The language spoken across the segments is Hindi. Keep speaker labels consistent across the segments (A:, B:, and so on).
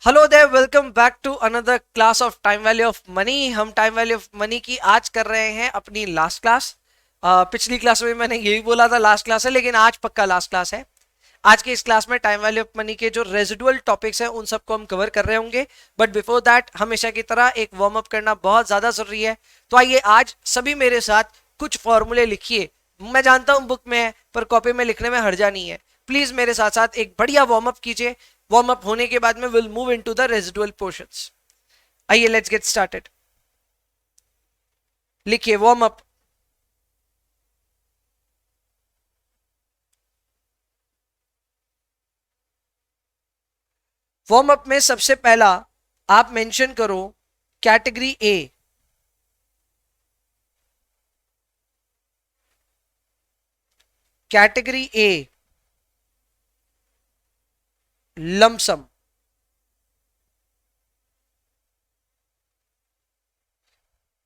A: Hello there, welcome back to another class of time value of money. हम टाइम वैल्यू ऑफ मनी की आज कर रहे हैं अपनी लास्ट क्लास। पिछली क्लास में मैंने यही बोला था लास्ट क्लास है, लेकिन आज पक्का लास्ट क्लास है। आज की इस क्लास में टाइम वैल्यू ऑफ मनी के जो रेजिडुअल टॉपिक्स हैं उन सबको हम कवर कर रहे होंगे। बट बिफोर दैट हमेशा की तरह एक वार्म अप करना बहुत ज्यादा जरूरी है। तो आइए आज सभी मेरे साथ कुछ फॉर्मूले लिखिए। मैं जानता हूं बुक में है, पर कॉपी में लिखने में हर्जा नहीं है। प्लीज मेरे साथ साथ एक बढ़िया वार्म अप कीजिए। वार्म अप होने के बाद में will move into the residual portions. आइए लेट्स गेट स्टार्टेड। लिखिए वार्म अप। वार्म अप में सबसे पहला आप मेंशन करो category A. Category A lump sum.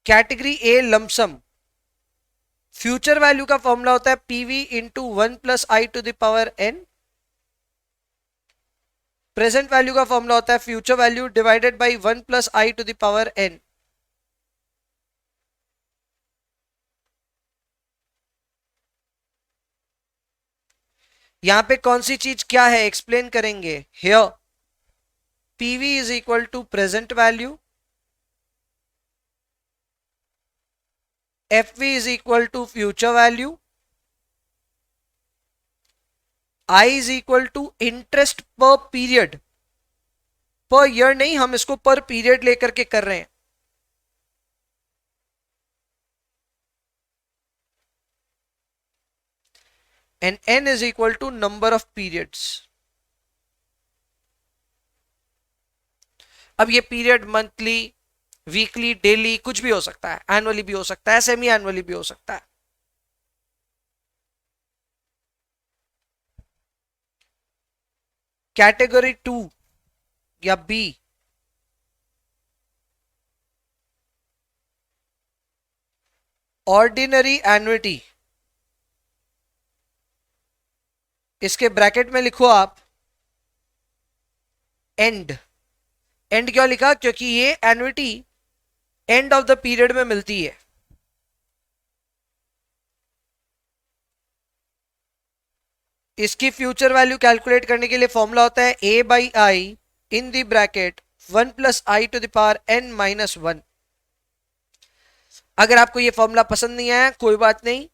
A: Category A lump sum future value का फॉर्मूला होता है PV into 1 + i to the power n। Present value का फॉर्मूला होता है future value divided by 1 + i to the power n। यहां पे कौन सी चीज क्या है एक्सप्लेन करेंगे। Here PV is equal to present value, FV is equal to future value, I is equal to interest per period. Per year नहीं, हम इसको पर पीरियड लेकर के कर रहे हैं। And n is equal to number of periods. अब ये पीरियड मंथली, वीकली, डेली कुछ भी हो सकता है, एनुअली भी हो सकता है, सेमी एनुअली भी हो सकता है। कैटेगरी 2 या बी, ऑर्डिनरी एन्युटी। इसके ब्रैकेट में लिखो आप एंड। एंड क्यों लिखा? क्योंकि ये annuity end of the period में मिलती है। इसकी फ्यूचर वैल्यू कैलकुलेट करने के लिए फॉर्मूला होता है a/i in the bracket 1 + i to the power n - 1। अगर आपको ये फॉर्मूला पसंद नहीं आया कोई बात नहीं,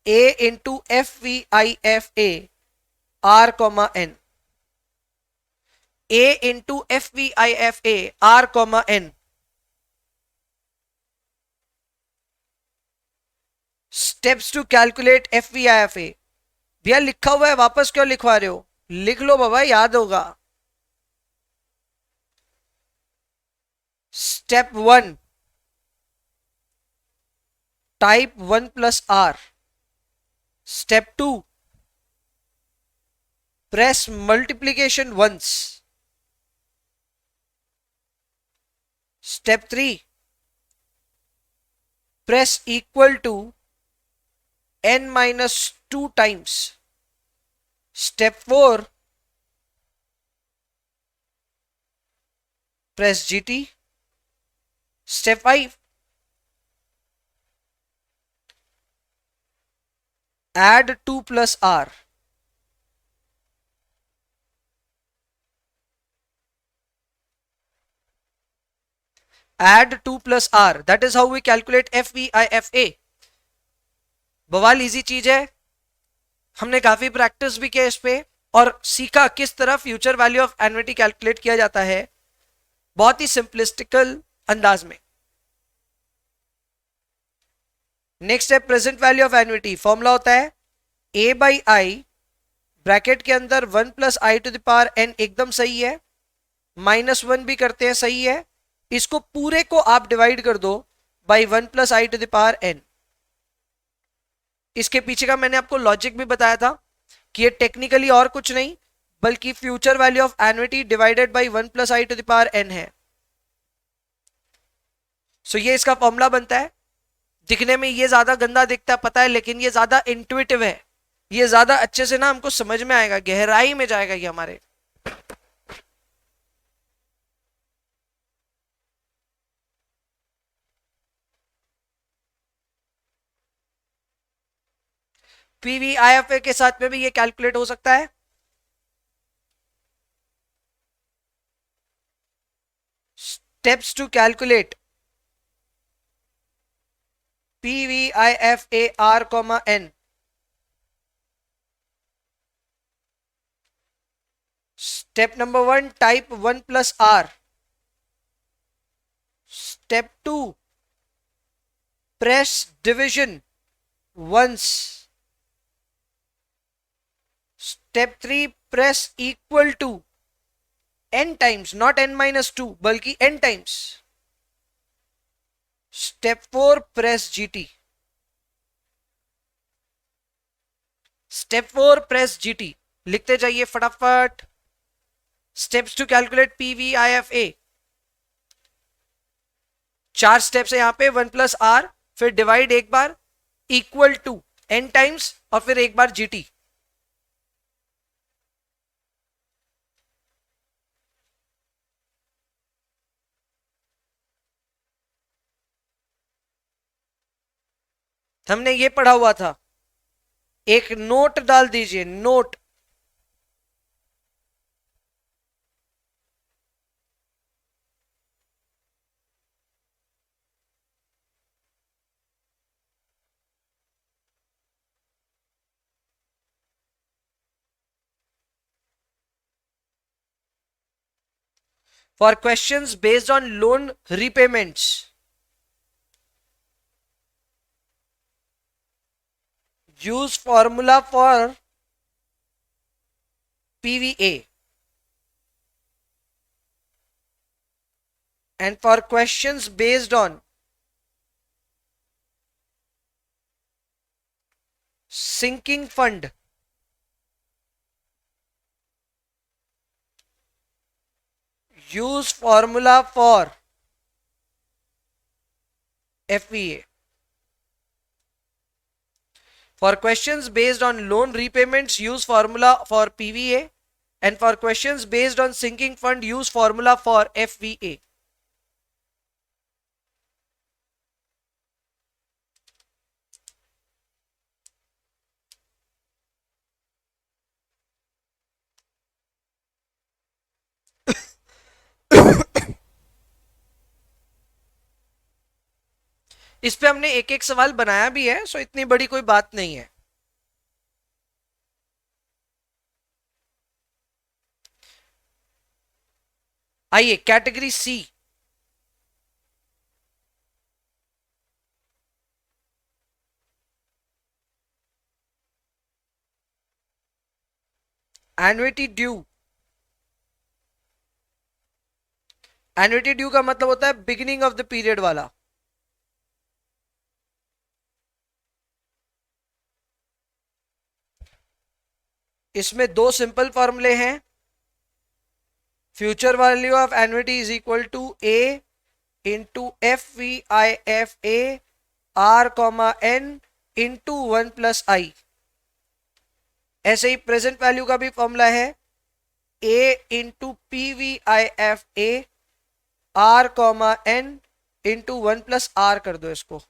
A: a into F V I F A R comma N, a into F V I F A R comma N. Steps to calculate F V I F A. भैया लिखा हुआ है, वापस क्यों लिखवा रहे हो? लिख लो बाबा, याद होगा। Step 1 type 1 + r। Step 2 press multiplication once. Step 3 press equal to n - 2 times. Step 4 press GT। Step 5 add 2 + r। add 2 + r, that is how we calculate FVIFA। बवाल इजी चीज है, हमने काफी प्रैक्टिस भी किया इस पे और सीखा किस तरह future value of annuity calculate किया जाता है, बहुत ही सिंपलिस्टिकल अंदाज में। नेक्स्ट है present value of annuity. Formula होता है a/i ब्रैकेट के अंदर 1 + i to the power n, एकदम सही है। -1 भी करते हैं, सही है। इसको पूरे को आप डिवाइड कर दो by 1 + i to the power n। इसके पीछे का मैंने आपको लॉजिक भी बताया था कि ये टेक्निकली और कुछ नहीं बल्कि future value of annuity divided by 1 + i to the power n है। सो ये इसका फॉर्मूला बनता है। दिखने में ये ज्यादा गंदा दिखता है पता है, लेकिन ये ज्यादा इंट्यूटिव है। ये ज्यादा अच्छे से ना हमको समझ में आएगा, गहराई में जाएगा ये हमारे। पीवीआईएफए के साथ में भी ये कैलकुलेट हो सकता है। Steps to calculate PVIFAR, N. Step number 1, type 1 plus R. Step 2, press division once. Step 3, press equal to n times, not n minus 2, बल्कि n times. Step 4, press GT. Step 4, press GT. लिखते जाइए फटाफट। Steps to calculate PVIFA, 4 steps है यहां पे। 1 प्लस आर, फिर डिवाइड एक बार, इक्वल टू n टाइम्स, और फिर एक बार GT। हमने ये पढ़ा हुआ था, एक नोट डाल दीजिए, note. For questions based on loan repayments, use formula for PVA. And for questions based on sinking fund, use formula for FVA. For questions based on loan repayments, use formula for PVA, and for questions based on sinking fund, use formula for FVA. इस पे हमने एक एक सवाल बनाया भी है, सो इतनी बड़ी कोई बात नहीं है। आइए category C, annuity due. Annuity due का मतलब होता है बिगिनिंग ऑफ द पीरियड वाला। इसमें दो सिंपल फॉर्मूले हैं। Future value of annuity is equal to A into FVIFA R, N into 1 plus I. ऐसे ही प्रेजेंट वैल्यू का भी फॉर्मूला है, A into PVIFA R, N into 1 plus R कर दो इसको।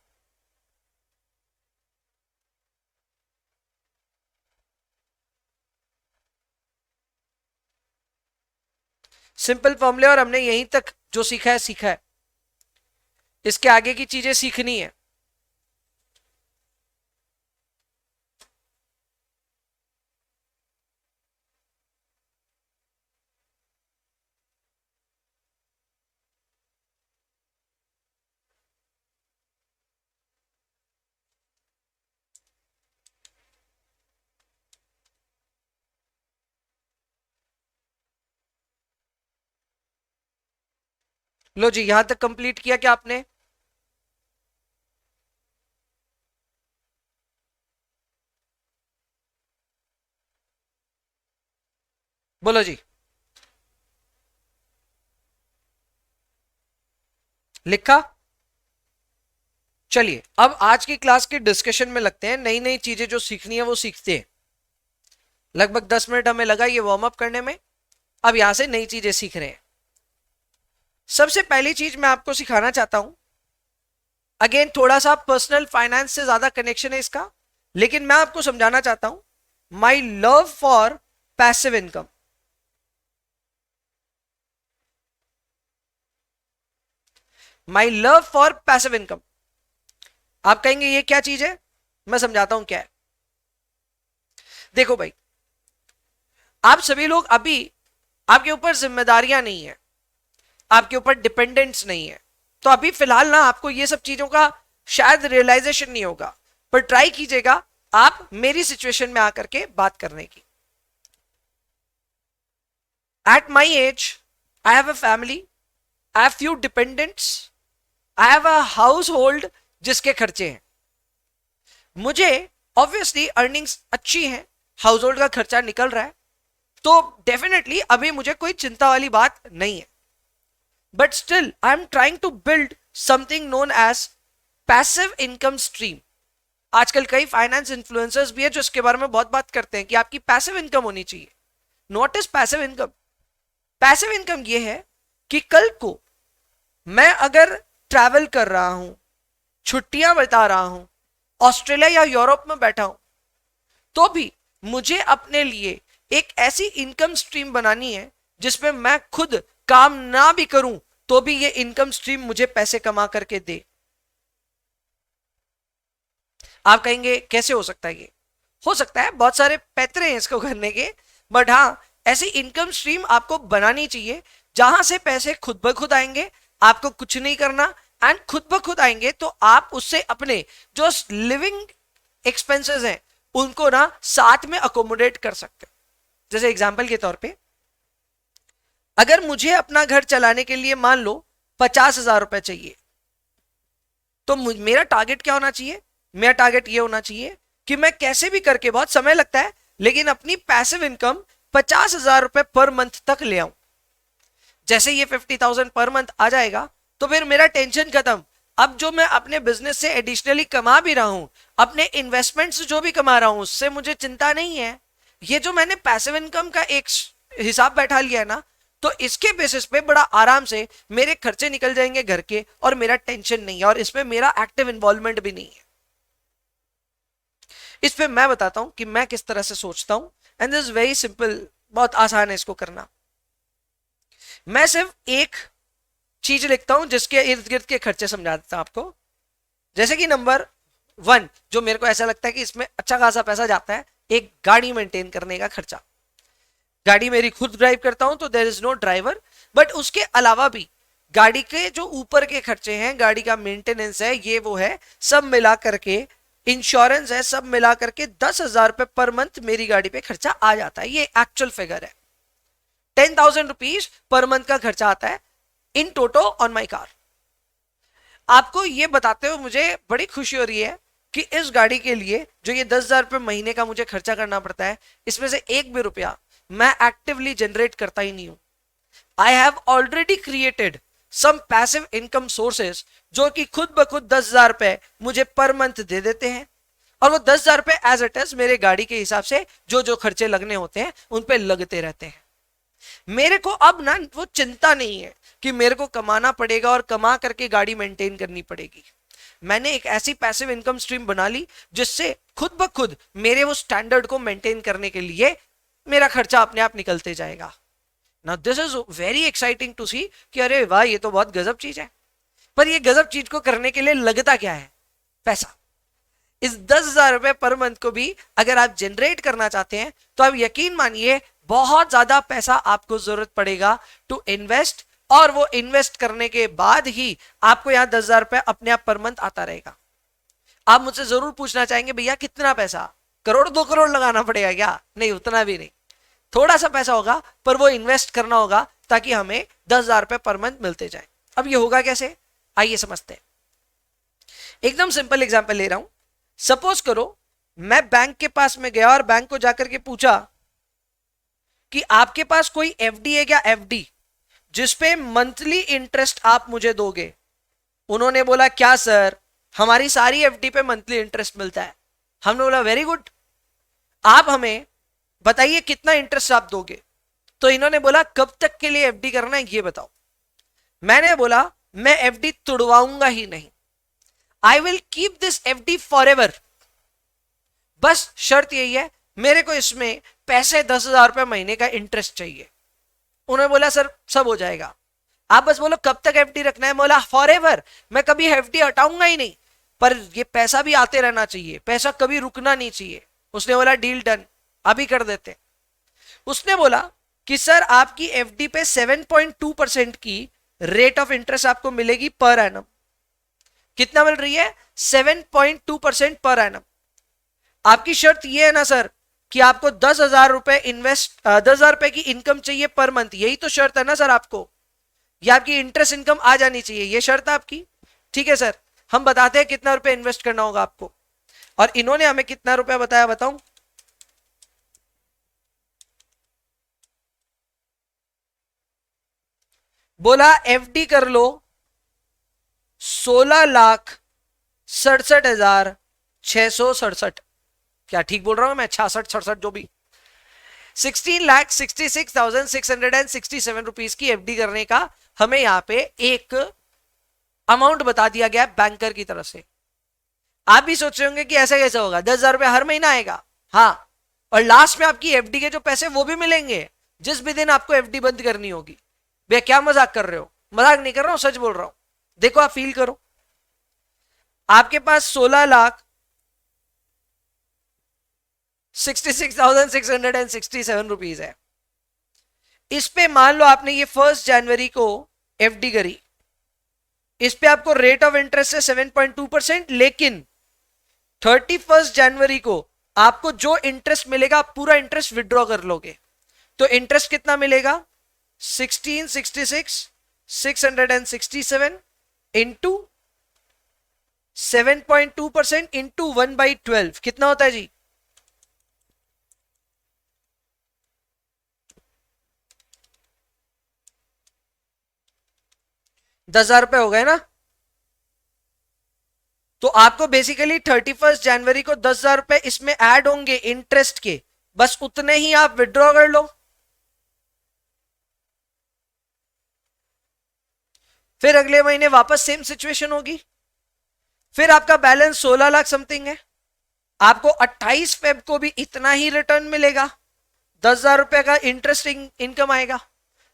A: सिंपल फॉर्मूले, और हमने यहीं तक जो सीखा है सीखा है। इसके आगे की चीजें सीखनी है। लो जी, यहां तक कंप्लीट किया क्या आपने? बोलो जी। लिखा? चलिए अब आज की क्लास के डिस्कशन में लगते हैं। नई नई चीजें जो सीखनी है वो सीखते हैं। लगभग 10 मिनट हमें लगा ये वार्म अप करने में। अब यहां से नई चीजें सीख रहे हैं। सबसे पहली चीज मैं आपको सिखाना चाहता हूं, अगेन थोड़ा सा पर्सनल फाइनेंस से ज्यादा कनेक्शन है इसका, लेकिन मैं आपको समझाना चाहता हूं, my love for passive income. My love for passive income. आप कहेंगे ये क्या चीज है, मैं समझाता हूं क्या है। देखो भाई, आप सभी लोग अभी, आपके ऊपर जिम्मेदारियां नहीं है, आपके ऊपर डिपेंडेंट्स नहीं है, तो अभी फिलहाल ना आपको ये सब चीजों का शायद रियलाइजेशन नहीं होगा, पर ट्राई कीजिएगा आप मेरी सिचुएशन में आकर के बात करने की। At my age I have a family, I have few dependents, I have a household जिसके खर्चे हैं। मुझे ऑब्वियसली अर्निंग्स अच्छी हैं, हाउस होल्ड का खर्चा निकल रहा है, तो डेफिनेटली अभी मुझे कोई चिंता वाली बात नहीं है। But still I am trying to build something known as passive income stream. आजकल कई फाइनेंस इन्फ्लुएंसर्स भी है जो इसके बारे में बहुत बात करते हैं कि आपकी पैसिव इनकम होनी चाहिए। Not is passive income. Passive income ये है कि कल को मैं अगर ट्रैवल कर रहा हूं, छुट्टियां बिता रहा हूं, ऑस्ट्रेलिया या यूरोप में बैठा हूं, तो भी मुझे अपने लिए एक ऐसी इनकम स्ट्रीम बनानी है जिसमें मैं खुद काम ना भी करूं तो भी ये इनकम स्ट्रीम मुझे पैसे कमा करके दे। आप कहेंगे कैसे हो सकता है ये? हो सकता है, बहुत सारे पैतरे हैं इसको करने के, बट हाँ, ऐसी इनकम स्ट्रीम आपको बनानी चाहिए जहां से पैसे खुद ब खुद आएंगे, आपको कुछ नहीं करना, एंड खुद ब खुद आएंगे तो आप उससे अपने जो लिविंग एक्सपेंसेस हैं उनको ना साथ में अकोमोडेट कर सकते हो। जैसे एग्जांपल के तौर पे, अगर मुझे अपना घर चलाने के लिए मान लो 50,000 रुपए चाहिए, तो मेरा टारगेट क्या होना चाहिए? मेरा टारगेट ये होना चाहिए कि मैं कैसे भी करके, बहुत समय लगता है लेकिन अपनी पैसिव इनकम 50,000 रुपए पर मंथ तक ले आऊं। जैसे ये 50,000 पर मंथ आ जाएगा तो फिर मेरा टेंशन खत्म। अब जो मैं अपने बिजनेस से एडिशनली कमा भी रहा हूं, अपने इन्वेस्टमेंट से जो भी कमा रहा हूं, उससे मुझे चिंता नहीं है। ये जो मैंने पैसिव इनकम का एक हिसाब बैठा लिया है ना, तो इसके बेसिस पे बड़ा आराम से मेरे खर्चे निकल जाएंगे घर के, और मेरा टेंशन नहीं है, और इसमें मेरा एक्टिव इन्वॉल्वमेंट भी नहीं है। इस पे मैं बताता हूं कि मैं किस तरह से सोचता हूं, and this is very simple, बहुत आसान है इसको करना। मैं सिर्फ एक चीज लिखता हूं जिसके इर्द गिर्द के खर्चे समझा देता हूं आपको। जैसे कि नंबर 1 जो मेरे को ऐसा लगता है कि इसमें अच्छा खासा पैसा जाता है, एक गाड़ी मेंटेन करने का खर्चा। गाड़ी मेरी खुद ड्राइव करता हूं तो there is no driver, but उसके अलावा भी गाड़ी के जो ऊपर के खर्चे हैं, गाड़ी का मेंटेनेंस है, ये वो है, सब मिला करके, इंश्योरेंस है, सब मिला करके 10,000 रुपए पर मंथ मेरी गाड़ी पे खर्चा आ जाता है। ये एक्चुअल फिगर है। 10,000 रुपीज पर मंथ का खर्चा आता है इन टोटो ऑन माई कार। आपको ये बताते हुए मुझे बड़ी खुशी हो रही है कि इस गाड़ी के लिए जो ये 10,000 रुपए महीने का मुझे खर्चा करना पड़ता है, इसमें से एक भी रुपया मैं एक्टिवली जनरेट करता ही नहीं हूं। I have already created some passive income sources जो कि खुद ब खुद 10,000 रुपए मुझे पर मंथ दे देते हैं, और वो 10,000 रुपए एज इट इज मेरे गाड़ी के हिसाब से जो जो खर्चे लगने होते हैं उन पे लगते रहते हैं। मेरे को अब ना वो चिंता नहीं है कि मेरे को कमाना पड़ेगा और कमा करके गाड़ी मेंटेन करनी पड़ेगी। मैंने एक ऐसी पैसिव इनकम स्ट्रीम बना ली जिससे खुद ब खुद मेरे वो स्टैंडर्ड को मेंटेन करने के लिए मेरा खर्चा अपने आप निकलते जाएगा। Now this is very exciting to see कि अरे वाह, ये तो बहुत गजब चीज है। पर ये गजब चीज को करने के लिए लगता क्या है? पैसा। इस 10,000 रुपए पर मंथ को भी अगर आप जनरेट करना चाहते हैं तो आप यकीन मानिए बहुत ज्यादा पैसा आपको जरूरत पड़ेगा टू इन्वेस्ट, और वो इन्वेस्ट करने के बाद ही आपको यहां 10,000 रुपए अपने आप पर मंथ आता रहेगा। आप मुझसे जरूर पूछना चाहेंगे भैया कितना पैसा, करोड़ 2 करोड़ लगाना पड़ेगा क्या? नहीं, उतना भी नहीं, थोड़ा सा पैसा होगा, पर वो इन्वेस्ट करना होगा ताकि हमें 10,000 रुपए पर मंथ मिलते जाए। अब ये होगा कैसे, आइए समझते हैं। एकदम सिंपल एग्जांपल ले रहा हूं। सपोज करो मैं बैंक के पास में गया और बैंक को जाकर के पूछा कि आपके पास कोई एफडी है क्या, एफडी जिसपे मंथली इंटरेस्ट आप मुझे दोगे। उन्होंने बोला क्या सर, हमारी सारी एफडी पे मंथली इंटरेस्ट मिलता है। हमने बोला वेरी गुड, आप हमें बताइए कितना इंटरेस्ट आप दोगे। तो इन्होंने बोला कब तक के लिए एफडी करना है ये बताओ। मैंने बोला मैं एफडी तुड़वाऊंगा ही नहीं, I will keep this FD for ever. बस शर्त यही है, मेरे को इसमें पैसे 10,000 रुपए महीने का इंटरेस्ट चाहिए। उन्होंने बोला सर सब हो जाएगा, आप बस बोलो कब तक एफडी रखना है। बोला फॉर एवर, मैं कभी एफडी हटाऊंगा ही नहीं, पर ये पैसा भी आते रहना चाहिए, पैसा कभी रुकना नहीं चाहिए। उसने बोला डील डन, अभी कर देते। उसने बोला कि सर आपकी एफडी पे 7.2% की रेट ऑफ इंटरेस्ट आपको मिलेगी पर एनम। कितना मिल रही है? 7.2% पर एनम। आपकी शर्त ये है ना सर कि आपको 10,000 रुपए इन्वेस्ट 10,000 रुपए की इनकम चाहिए पर मंथ, यही तो शर्त है ना सर आपको, या आपकी इंटरेस्ट इनकम आ जानी चाहिए, ये शर्त है आपकी। ठीक है सर, हम बताते हैं कितना रुपए इन्वेस्ट करना होगा आपको। और इन्होंने हमें कितना रुपया बताया, बताऊं? बोला एफडी कर लो 16,67,667। क्या ठीक बोल रहा हूं मैं? 66 67 जो भी, 16,66,667 रुपीज की एफडी करने का हमें यहां पे एक अमाउंट बता दिया गया बैंकर की तरफ से। आप भी सोच रहे होंगे कि ऐसा कैसे होगा, 10,000 रुपया हर महीना आएगा। हाँ, और लास्ट में आपकी एफडी के जो पैसे वो भी मिलेंगे जिस भी दिन आपको एफडी बंद करनी होगी। भैया क्या मजाक कर रहे हो? मजाक नहीं कर रहा हूं, सच बोल रहा हूं। देखो आप फील करो, आपके पास 16,66,667 रुपीज है। इस पे मान लो आपने ये 1 जनवरी को एफडी करी, इस पे आपको रेट ऑफ इंटरेस्ट है 7.2%, लेकिन 31 जनवरी को आपको जो इंटरेस्ट मिलेगा आप पूरा इंटरेस्ट विड्रॉ कर लोगे। तो इंटरेस्ट कितना मिलेगा? 16,66,667 इंटू 7.2% इंटू 1/12 कितना होता है जी? ₹10,000 हो गए ना। तो आपको बेसिकली 31 जनवरी को 10,000 रुपए इसमें ऐड होंगे इंटरेस्ट के, बस उतने ही आप विड्रॉ कर लो। फिर अगले महीने वापस सेम सिचुएशन होगी, फिर आपका बैलेंस 16 लाख समथिंग है, आपको 28 फेब को भी इतना ही रिटर्न मिलेगा, 10,000 रुपए का इंटरेस्ट इनकम आएगा।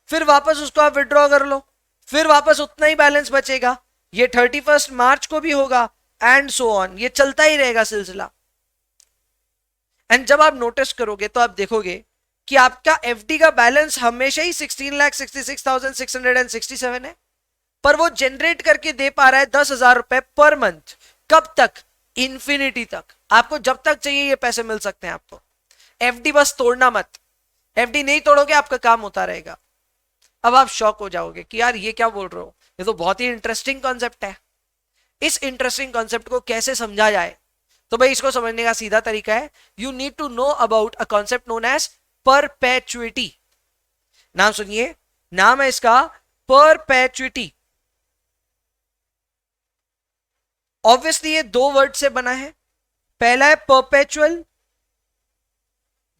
A: फिर वापस उसको आप विड्रॉ कर लो, फिर वापस उतना ही बैलेंस बचेगा, ये 31 मार्च को भी होगा, एंड सो ऑन, ये चलता ही रहेगा सिलसिला। एंड जब आप नोटिस करोगे तो आप देखोगे कि आपका एफडी का बैलेंस हमेशा ही 16,66,667 है, पर वो जनरेट करके दे पा रहा है 10,000 रुपए पर मंथ। कब तक? इंफिनिटी तक। आपको जब तक चाहिए ये पैसे मिल सकते हैं आपको। एफडी बस तोड़ना मत, एफडी नहीं तोड़ोगे आपका काम होता रहेगा। अब आप शॉक हो जाओगे कि यार ये क्या बोल रहे हो, ये तो बहुत ही इंटरेस्टिंग कॉन्सेप्ट है। इस इंटरेस्टिंग कॉन्सेप्ट को कैसे समझा जाए? तो भाई इसको समझने का सीधा तरीका है, you need to know about a concept known as perpetuity. नाम सुनिए, नाम है इसका परपेचुइटी। ऑब्वियसली ये 2 वर्ड से बना है, पहला है परपेचुअल,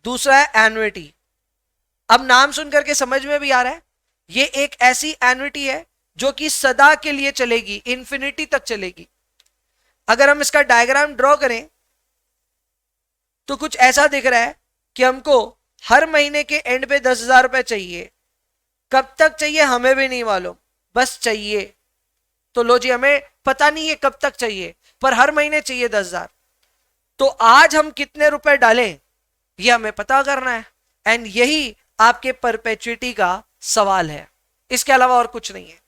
A: दूसरा है एन्युटी। अब नाम सुनकर के समझ में भी आ रहा है, ये एक ऐसी एन्युटी है जो कि सदा के लिए चलेगी, इंफिनिटी तक चलेगी। अगर हम इसका डायग्राम ड्रॉ करें तो कुछ ऐसा दिख रहा है कि हमको हर महीने के एंड पे 10,000 रुपए चाहिए। कब तक चाहिए हमें भी नहीं मालूम, बस चाहिए। तो लो जी, हमें पता नहीं है कब तक चाहिए, पर हर महीने चाहिए 10,000। तो आज हम कितने रुपए डालें ये हमें पता करना है, एंड यही आपके परपेचुइटी का सवाल है, इसके अलावा और कुछ नहीं है।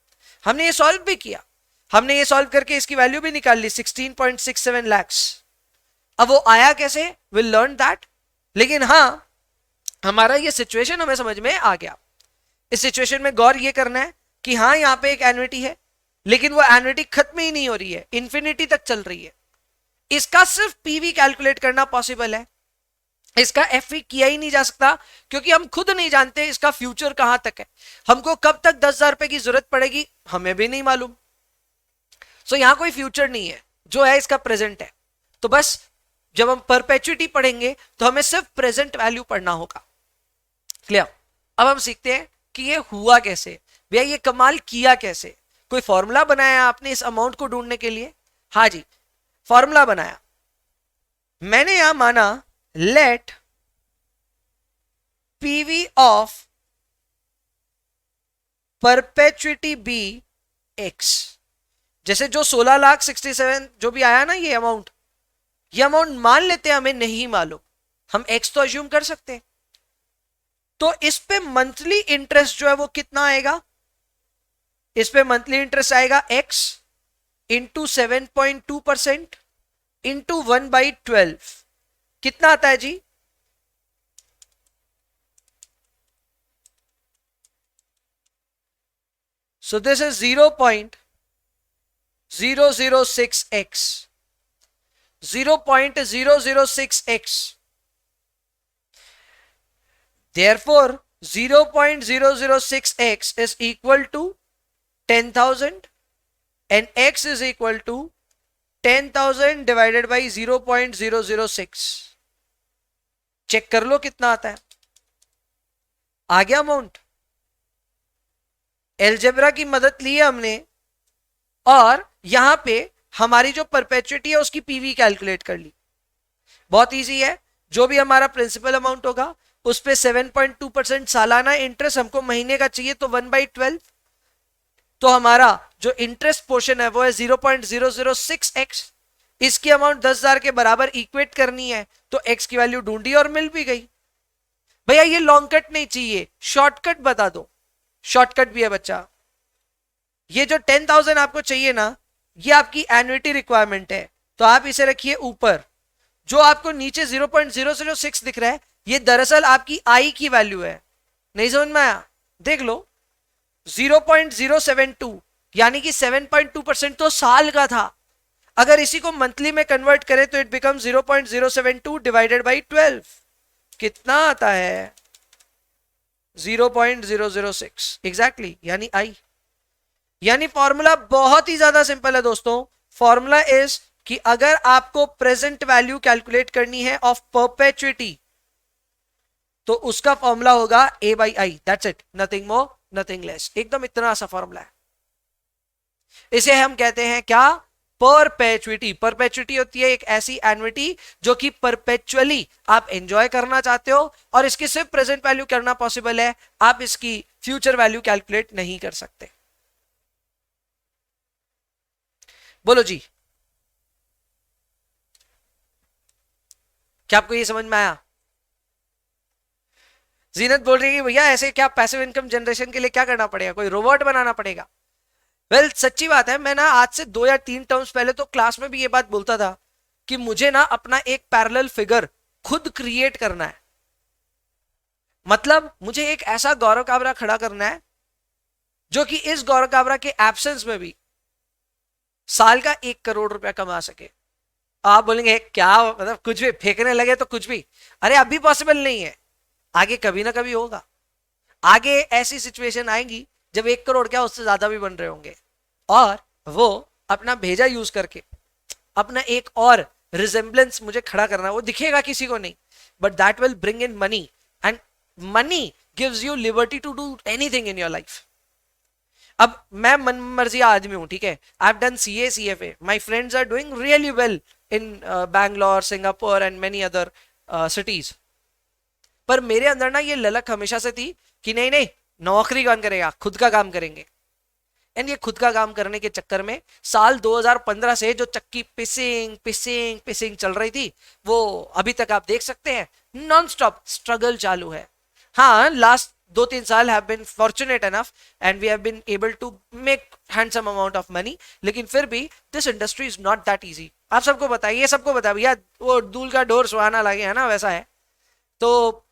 A: हमने ये सॉल्व भी किया, हमने ये सॉल्व करके इसकी वैल्यू भी निकाल ली 16.67 lakhs। अब वो आया कैसे, विल लर्न दैट। लेकिन हाँ, हमारा ये सिचुएशन हमें समझ में आ गया। इस सिचुएशन में गौर ये करना है कि हाँ यहाँ पे एक एन्युटी है, लेकिन वो एन्युटी खत्म ही नहीं हो रही है, इंफिनिटी तक चल रही है। इसका सिर्फ पीवी कैलकुलेट करना पॉसिबल है, इसका एफई किया ही नहीं जा सकता, क्योंकि हम खुद नहीं जानते इसका फ्यूचर कहां तक है। हमको कब तक 10,000 रुपए की जरूरत पड़ेगी हमें भी नहीं मालूम। सो यहां कोई फ्यूचर नहीं है, जो है इसका प्रेजेंट है। तो बस जब हम परपेचुइटी पढ़ेंगे तो हमें सिर्फ प्रेजेंट वैल्यू पढ़ना होगा। क्लियर? अब हम सीखते हैं कि ये हुआ कैसे, भैया ये कमाल किया कैसे। कोई फॉर्मूला बनाया आपने इस अमाउंट को ढूंढने के लिए? हाँ जी, फॉर्मूला बनाया। मैंने यहां माना let PV of perpetuity be X. जैसे जो 16,67 जो भी आया ना ये अमाउंट मान लेते हैं हमें नहीं मालूम, हम एक्स तो अज्यूम कर सकते हैं। तो इस पे मंथली इंटरेस्ट जो है वो कितना आएगा, इस पे मंथली इंटरेस्ट आएगा एक्स इंटू 7.2% इंटू 1/12। कितना आता है जी, so this is 0.006x, 0.006x। therefore 0.006x is equal to 10,000 and x is equal to 10,000 divided by 0.006। Check कर लो कितना आता है, आ गया अमाउंट। एलजेब्रा की मदद ली है हमने और यहां पे हमारी जो परपेचुइटी है उसकी पीवी कैलकुलेट कर ली। बहुत इजी है, जो भी हमारा प्रिंसिपल अमाउंट होगा उस पे 7.2% सालाना इंटरेस्ट, हमको महीने का चाहिए तो 1/12। तो हमारा जो इंटरेस्ट पोर्शन है वो है 0.006x। इसकी अमाउंट 10,000 के बराबर इक्वेट करनी है, तो x की वैल्यू ढूंढी और मिल भी गई। भैया ये लॉन्ग कट नहीं चाहिए, शॉर्टकट बता दो। शॉर्टकट भी है बच्चा, ये जो 10,000 आपको चाहिए ना, ये आपकी एन्युटी रिक्वायरमेंट है, तो आप इसे रखिए ऊपर। जो आपको नीचे 0.006 दिख रहा है ये दरअसल आपकी आई की वैल्यू है। नहीं समझ में आया, देख लो 0.072 यानी कि 7.2% तो साल का था। अगर इसी को मंथली में कन्वर्ट करें तो इट बिकम 0.072 डिवाइडेड बाई 12। कितना आता है 0.006 एग्जैक्टली, यानी आई। यानी फॉर्मूला बहुत ही ज्यादा सिंपल है दोस्तों। फॉर्मूला इज कि अगर आपको प्रेजेंट वैल्यू कैलकुलेट करनी है ऑफ परपेचुइटी तो उसका फॉर्मूला होगा A by I, that's it, nothing more nothing less. एकदम इतना सा फॉर्मूला है। इसे हम कहते हैं क्या, परपेचुइटी। परपेचुइटी होती है एक ऐसी एन्युटी जो कि परपेचुअली आप एंजॉय करना चाहते हो और इसकी सिर्फ प्रेजेंट वैल्यू करना पॉसिबल है, आप इसकी फ्यूचर वैल्यू कैलकुलेट नहीं कर सकते। बोलो जी, क्या आपको ये समझ में आया? जीनत बोल रही है भैया ऐसे क्या पैसिव इनकम जनरेशन के लिए क्या करना पड़ेगा, कोई रोबोट बनाना पड़ेगा? वेल सच्ची बात है, मैं ना आज से 2 या 3 टर्म्स पहले तो क्लास में भी ये बात बोलता था कि मुझे ना अपना एक पैरेलल फिगर खुद क्रिएट करना है। मतलब मुझे एक ऐसा गौरव काबरा खड़ा करना है जो कि इस गौरव काबरा के एब्सेंस में भी साल का 1 करोड़ रुपया कमा सके। आप बोलेंगे क्या मतलब कुछ भी फेंकने लगे तो कुछ भी, अरे अभी पॉसिबल नहीं है, आगे कभी ना कभी होगा। आगे ऐसी सिचुएशन आएंगी जब 1 करोड़ क्या उससे ज्यादा भी बन रहे होंगे और वो अपना भेजा यूज करके अपना एक और रिजेम्बलेंस मुझे खड़ा करना है। वो दिखेगा किसी को नहीं, but that will bring in money and money gives you liberty to do anything in your life. अब मैं मन मर्जी आदमी हूं, ठीक है, I have done CA CFA, my friends are doing really well in Bangalore, Singapore and many other cities. पर मेरे अंदर ना ये ललक हमेशा से थी कि नहीं नहीं नौकरी कौन करेगा, खुद का काम करेंगे। एंड ये खुद का काम करने के चक्कर में साल 2015 से जो चक्की पिसिंग पिसिंग पिसिंग चल रही थी वो अभी तक आप देख सकते हैं नॉन स्टॉप स्ट्रगल चालू है। हाँ, लास्ट 2-3 साल have been fortunate enough and we have been able to make handsome amount of money, लेकिन फिर भी this industry is not that easy. आप सबको बताइए, ये सबको बता भैया, वो दूल का डोर सुहाना लगे है ना, वैसा है। तो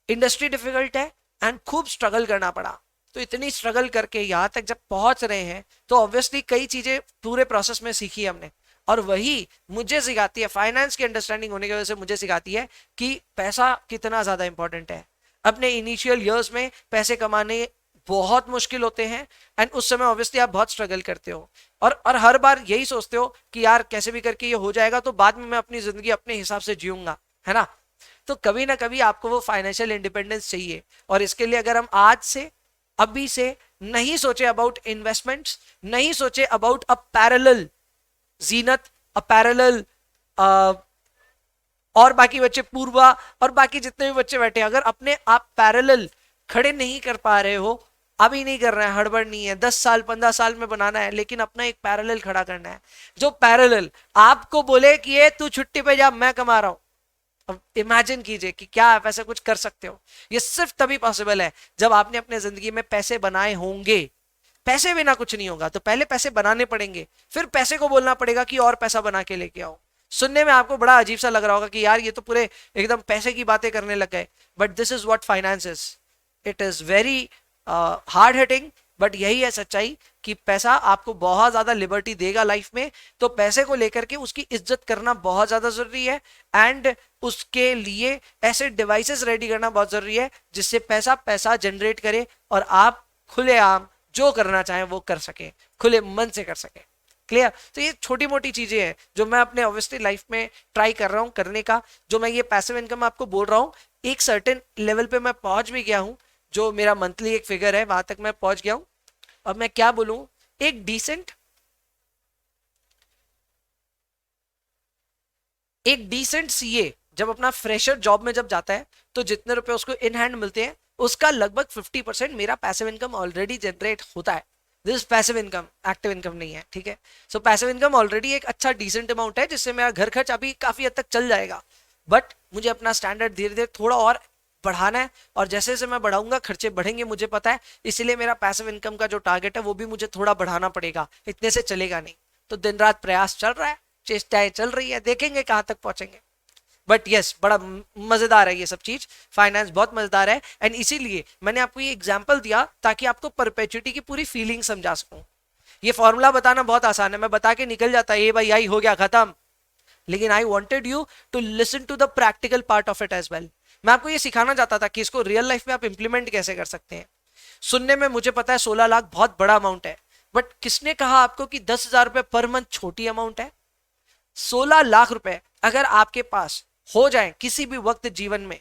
A: इंडस्ट्री डिफिकल्ट है एंड खूब स्ट्रगल करना पड़ा। तो इतनी स्ट्रगल करके यहाँ तक जब पहुंच रहे हैं तो ऑब्वियसली कई चीजें पूरे प्रोसेस में सीखी हमने और वही मुझे सिखाती है, फाइनेंस की अंडरस्टैंडिंग होने की वजह से मुझे सिखाती है कि पैसा कितना ज्यादा इंपॉर्टेंट है। अपने इनिशियल ईयर्स में पैसे कमाने बहुत मुश्किल होते हैं एंड उस समय ऑब्वियसली आप बहुत स्ट्रगल करते हो और हर बार यही सोचते हो कि यार कैसे भी करके ये हो जाएगा तो बाद में मैं अपनी जिंदगी अपने हिसाब से जीऊंगा, है ना। तो कभी ना कभी आपको वो फाइनेंशियल इंडिपेंडेंस चाहिए और इसके लिए अगर हम आज से अभी से नहीं सोचे अबाउट इन्वेस्टमेंट्स, नहीं सोचे about a parallel Zeenat, a parallel और बाकी बच्चे पूर्वा और बाकी जितने भी बच्चे बैठे, अगर अपने आप पैरेलल खड़े नहीं कर पा रहे हो, अभी नहीं कर रहे हैं, हड़बड़ नहीं है, 10 साल 15 साल में बनाना है, लेकिन अपना एक पैरेलल खड़ा करना है, जो पैरेलल आपको बोले कि ये तू छुट्टी पे जा, मैं कमा रहा हूं। अब इमेजिन कीजिए कि क्या आप ऐसा कुछ कर सकते हो। ये सिर्फ तभी पॉसिबल है जब आपने अपने जिंदगी में पैसे बनाए होंगे। पैसे बिना कुछ नहीं होगा, तो पहले पैसे बनाने पड़ेंगे, फिर पैसे को बोलना पड़ेगा कि और पैसा बना के लेके आओ। सुनने में आपको बड़ा अजीब सा लग रहा होगा कि यार ये तो पूरे एकदम पैसे की बातें करने लग गए, but this is what finance is. It is very hard hitting, but यही है सच्चाई कि पैसा आपको बहुत ज्यादा लिबर्टी देगा लाइफ में। तो पैसे को लेकर के उसकी इज्जत करना बहुत ज्यादा जरूरी है, एंड उसके लिए ऐसे डिवाइसेस रेडी करना बहुत जरूरी है जिससे पैसा पैसा जनरेट करे और आप खुलेआम जो करना चाहें वो कर सके, खुले मन से कर सके। क्लियर? तो ये छोटी मोटी चीजें हैं जो मैं अपने ऑब्वियसली लाइफ में ट्राई कर रहा हूं करने का। जो मैं ये पैसिव इनकम आपको बोल रहा हूं, एक सर्टेन लेवल पे मैं पहुंच भी गया हूं, जो मेरा मंथली एक फिगर है वहां तक मैं पहुंच गया हूं। अब मैं क्या बोलूं, एक डिसेंट सीए जब अपना फ्रेशर जॉब में जब जाता है तो जितने रुपए उसको इन हैंड मिलते हैं उसका लगभग 50% मेरा पैसिव इनकम ऑलरेडी जनरेट होता है। This passive income, active income नहीं है, ठीक है। सो पैसिव इनकम ऑलरेडी एक अच्छा डिसेंट अमाउंट है जिससे मेरा घर खर्च अभी काफी हद तक चल जाएगा, बट मुझे अपना स्टैंडर्ड धीरे धीरे थोड़ा और बढ़ाना है, और जैसे जैसे मैं बढ़ाऊंगा खर्चे बढ़ेंगे, मुझे पता है। इसलिए मेरा पैसिव इनकम का जो टारगेट है वो भी मुझे थोड़ा बढ़ाना पड़ेगा, इतने से चलेगा नहीं। तो दिन रात प्रयास चल रहा है, चेष्टाएं चल रही है, देखेंगे कहां तक पहुंचेंगे। बट यस, बड़ा मजेदार है ये सब चीज, फाइनेंस बहुत मजेदार है। एंड इसीलिए मैंने आपको ये एग्जांपल दिया ताकि आपको परपेचुइटी की पूरी फीलिंग समझा सकूं। ये फॉर्मूला बताना बहुत आसान है, मैं बता के निकल जाता, ये भाई आई हो गया खत्म, लेकिन I wanted you to listen to the practical part of it as well. मैं आपको ये सिखाना चाहता था कि इसको रियल लाइफ में आप इंप्लीमेंट कैसे कर सकते हैं। सुनने में मुझे पता है 16 लाख बहुत बड़ा अमाउंट है, बट किसने कहा आपको कि 10,000 रुपए पर मंथ छोटी अमाउंट है? 16 लाख रुपए अगर आपके पास हो जाए किसी भी वक्त जीवन में,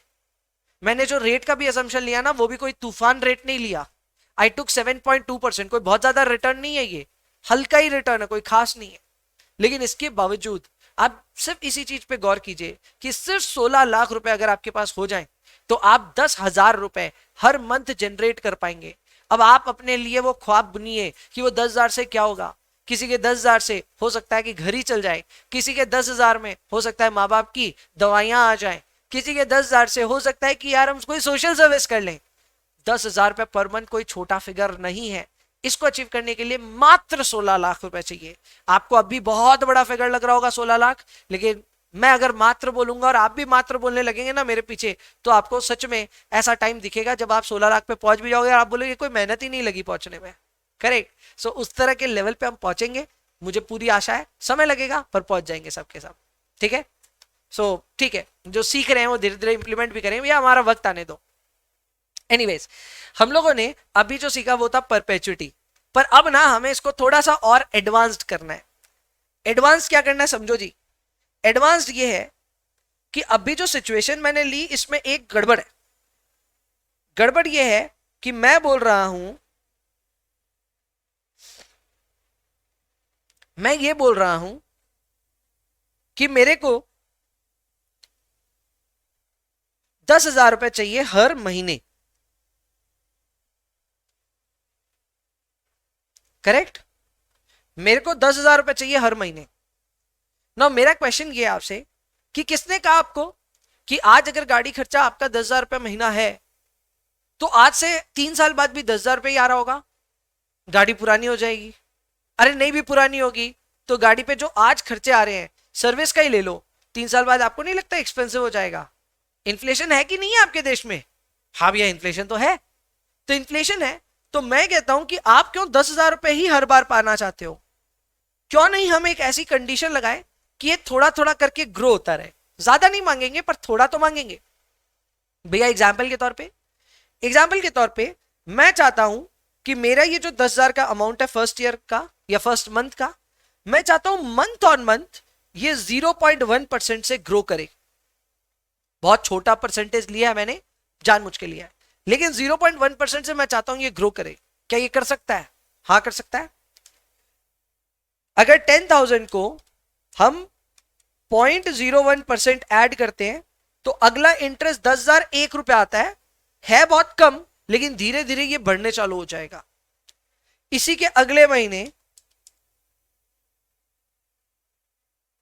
A: मैंने जो रेट का भी असम्पशन लिया ना वो भी कोई तूफान रेट नहीं लिया। आई टुक 7.2%, कोई बहुत ज्यादा रिटर्न नहीं है, ये हल्का ही रिटर्न है, कोई खास नहीं है। लेकिन इसके बावजूद आप सिर्फ इसी चीज पे गौर कीजिए कि सिर्फ 16 लाख रुपए अगर आपके पास हो जाए तो आप 10,000 रुपए हर मंथ जनरेट कर पाएंगे। अब आप अपने लिए वो ख्वाब बुनिए कि वो 10,000 से क्या होगा। किसी के 10,000 से हो सकता है कि घर ही चल जाए, किसी के 10,000 में हो सकता है माँ बाप की दवाइयां आ जाए, किसी के 10,000 से हो सकता है कि यार हम कोई सोशल सर्विस कर लें। 10,000 रुपए पर मंथ कोई छोटा फिगर नहीं है। इसको अचीव करने के लिए मात्र 16 लाख रुपए चाहिए। आपको अभी बहुत बड़ा फिगर लग रहा होगा 16 लाख, लेकिन मैं अगर मात्र बोलूंगा और आप भी मात्र बोलने लगेंगे ना मेरे पीछे, तो आपको सच में ऐसा टाइम दिखेगा जब आप 16 लाख पे पहुंच भी जाओगे और आप बोलोगे कोई मेहनत ही नहीं लगी पहुंचने में। करेक्ट? सो उस तरह के लेवल पे हम पहुंचेंगे, मुझे पूरी आशा है। समय लगेगा पर पहुंच जाएंगे सबके सब, ठीक है। सो ठीक है, जो सीख रहे हैं वो धीरे धीरे इंप्लीमेंट भी करेंगे, या हमारा वक्त आने दो। एनीवेज, हम लोगों ने अभी जो सीखा वो था परपेचुइटी, पर अब ना हमें इसको थोड़ा सा और एडवांस्ड करना है। एडवांस क्या करना है समझो जी। एडवांस्ड ये है कि अभी जो सिचुएशन मैंने ली इसमें एक गड़बड़ है। गड़बड़ ये है कि मैं बोल रहा हूं, मैं ये बोल रहा हूं कि मेरे को 10,000 रुपए चाहिए हर महीने। करेक्ट? मेरे को 10,000 रुपए चाहिए हर महीने। ना मेरा क्वेश्चन ये है आपसे कि किसने कहा आपको कि आज अगर गाड़ी खर्चा आपका 10,000 रुपए महीना है तो आज से 3 साल बाद भी 10,000 रुपए ही आ रहा होगा? गाड़ी पुरानी हो जाएगी। अरे नहीं भी पुरानी होगी तो गाड़ी पे जो आज खर्चे आ रहे हैं सर्विस का ही ले लो, 3 साल बाद आपको नहीं लगता एक्सपेंसिव हो जाएगा? इन्फ्लेशन है कि नहीं है आपके देश में? हाँ भैया इन्फ्लेशन तो है। तो इन्फ्लेशन है तो मैं कहता हूं कि आप क्यों 10,000 रुपए ही हर बार पाना चाहते हो? क्यों नहीं हम एक ऐसी कंडीशन लगाए कि ये थोड़ा थोड़ा करके ग्रो होता रहे। ज्यादा नहीं मांगेंगे पर थोड़ा तो मांगेंगे। भैया एग्जाम्पल के तौर पे मैं चाहता हूं कि मेरा ये जो 10,000 का अमाउंट है फर्स्ट ईयर का या फर्स्ट मंथ का, मैं चाहता हूं मंथ ऑन मंथ ये 0.1% से ग्रो करे। बहुत छोटा परसेंटेज लिया है मैंने, जानबूझ के लिया है, लेकिन 0.1% से मैं चाहता हूं ये ग्रो करे। क्या ये कर सकता है? हाँ कर सकता है। अगर 10,000 को हम 0.01% ऐड करते हैं तो अगला इंटरेस्ट 10,001 रुपए आता है बहुत कम, लेकिन धीरे धीरे ये बढ़ने चालू हो जाएगा। इसी के अगले महीने,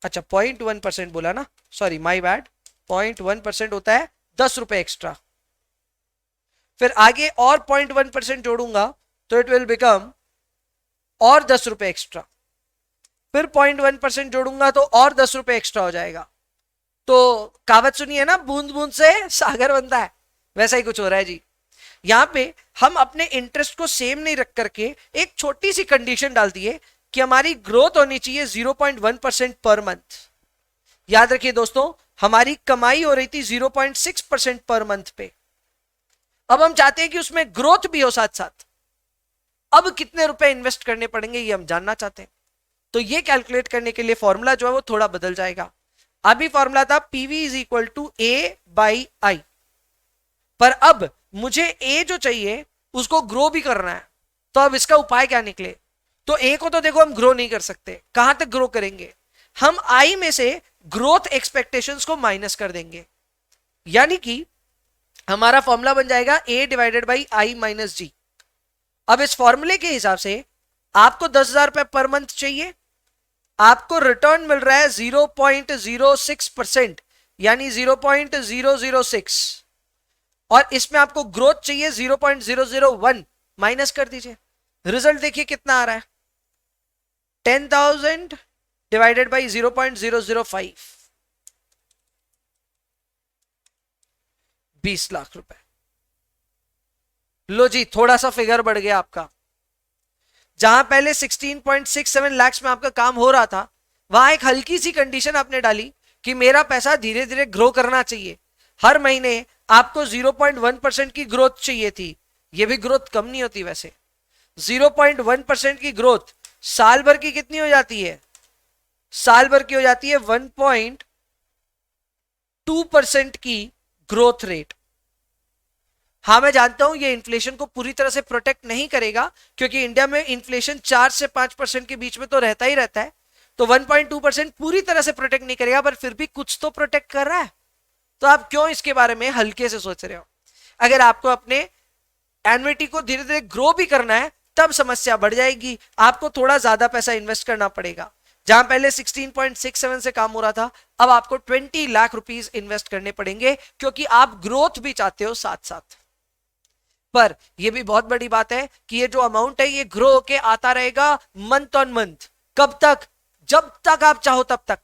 A: अच्छा 0.1% बोला ना, सॉरी माय बैड, 0.1% होता है 10 रुपए एक्स्ट्रा। फिर आगे और 0.1% जोड़ूंगा तो इट विल बिकम और 10 रुपए एक्स्ट्रा। फिर 0.1% जोड़ूंगा तो और 10 रुपए एक्स्ट्रा हो जाएगा। तो कहावत सुनी है ना, बूंद बूंद से सागर बनता है, वैसा ही कुछ हो रहा है जी। यहां पे हम अपने इंटरेस्ट को सेम नहीं रख करके एक छोटी सी कंडीशन डाल दिए कि हमारी ग्रोथ होनी चाहिए 0.1% पर मंथ। याद रखिए दोस्तों, हमारी कमाई हो रही थी 0.6% पर मंथ पे। अब हम चाहते हैं कि उसमें ग्रोथ भी हो साथ साथ। अब कितने रुपए इन्वेस्ट करने पड़ेंगे ये हम जानना चाहते हैं। तो ये कैलकुलेट करने के लिए फॉर्मूला जो है वो थोड़ा बदल जाएगा। अभी फॉर्मूला था PV is equal to A by I, पर अब मुझे ए जो चाहिए उसको ग्रो भी करना है। तो अब इसका उपाय क्या निकले? तो ए को तो देखो हम ग्रो नहीं कर सकते, कहां तक ग्रो करेंगे? हम आई में से ग्रोथ एक्सपेक्टेशंस को माइनस कर देंगे, यानी कि हमारा फॉर्मूला बन जाएगा A divided by I minus जी। अब इस फॉर्मूले के हिसाब से आपको 10,000 रुपए पर मंथ चाहिए, आपको रिटर्न मिल रहा है 0.06%, यानी 0.006, और इसमें आपको ग्रोथ चाहिए 0.001, माइनस कर दीजिए। रिजल्ट देखिए कितना आ रहा है, 10,000 डिवाइडेड बाई 0.005, 20 लाख रुपए। लो जी, थोड़ा सा फिगर बढ़ गया आपका। जहां पहले 16.67 लाख में आपका काम हो रहा था, वहां एक हल्की सी कंडीशन आपने डाली कि मेरा पैसा धीरे धीरे ग्रो करना चाहिए। हर महीने आपको 0.1% की ग्रोथ चाहिए थी। यह भी ग्रोथ कम नहीं होती वैसे। 0.1% की ग्रोथ साल भर की कितनी हो जाती है? साल भर की हो जाती है 1.2% की ग्रोथ रेट। हाँ मैं जानता हूं ये इन्फ्लेशन को पूरी तरह से प्रोटेक्ट नहीं करेगा, क्योंकि इंडिया में इन्फ्लेशन 4 से 5% के बीच में तो रहता ही रहता है। तो 1.2% पूरी तरह से प्रोटेक्ट नहीं करेगा, पर फिर भी कुछ तो प्रोटेक्ट कर रहा है। तो आप क्यों इसके बारे में हल्के से सोच रहे हो? अगर आपको अपने एन्युइटी को धीरे धीरे ग्रो भी करना है तब समस्या बढ़ जाएगी, आपको थोड़ा ज्यादा पैसा इन्वेस्ट करना पड़ेगा। जहां पहले 16.67 से काम हो रहा था, अब आपको 20 लाख रुपीस इन्वेस्ट करने पड़ेंगे, क्योंकि आप ग्रोथ भी चाहते हो साथ साथ। पर यह भी बहुत बड़ी बात है कि ये जो अमाउंट है ये ग्रो होके आता रहेगा मंथ ऑन मंथ। कब तक? जब तक आप चाहो तब तक।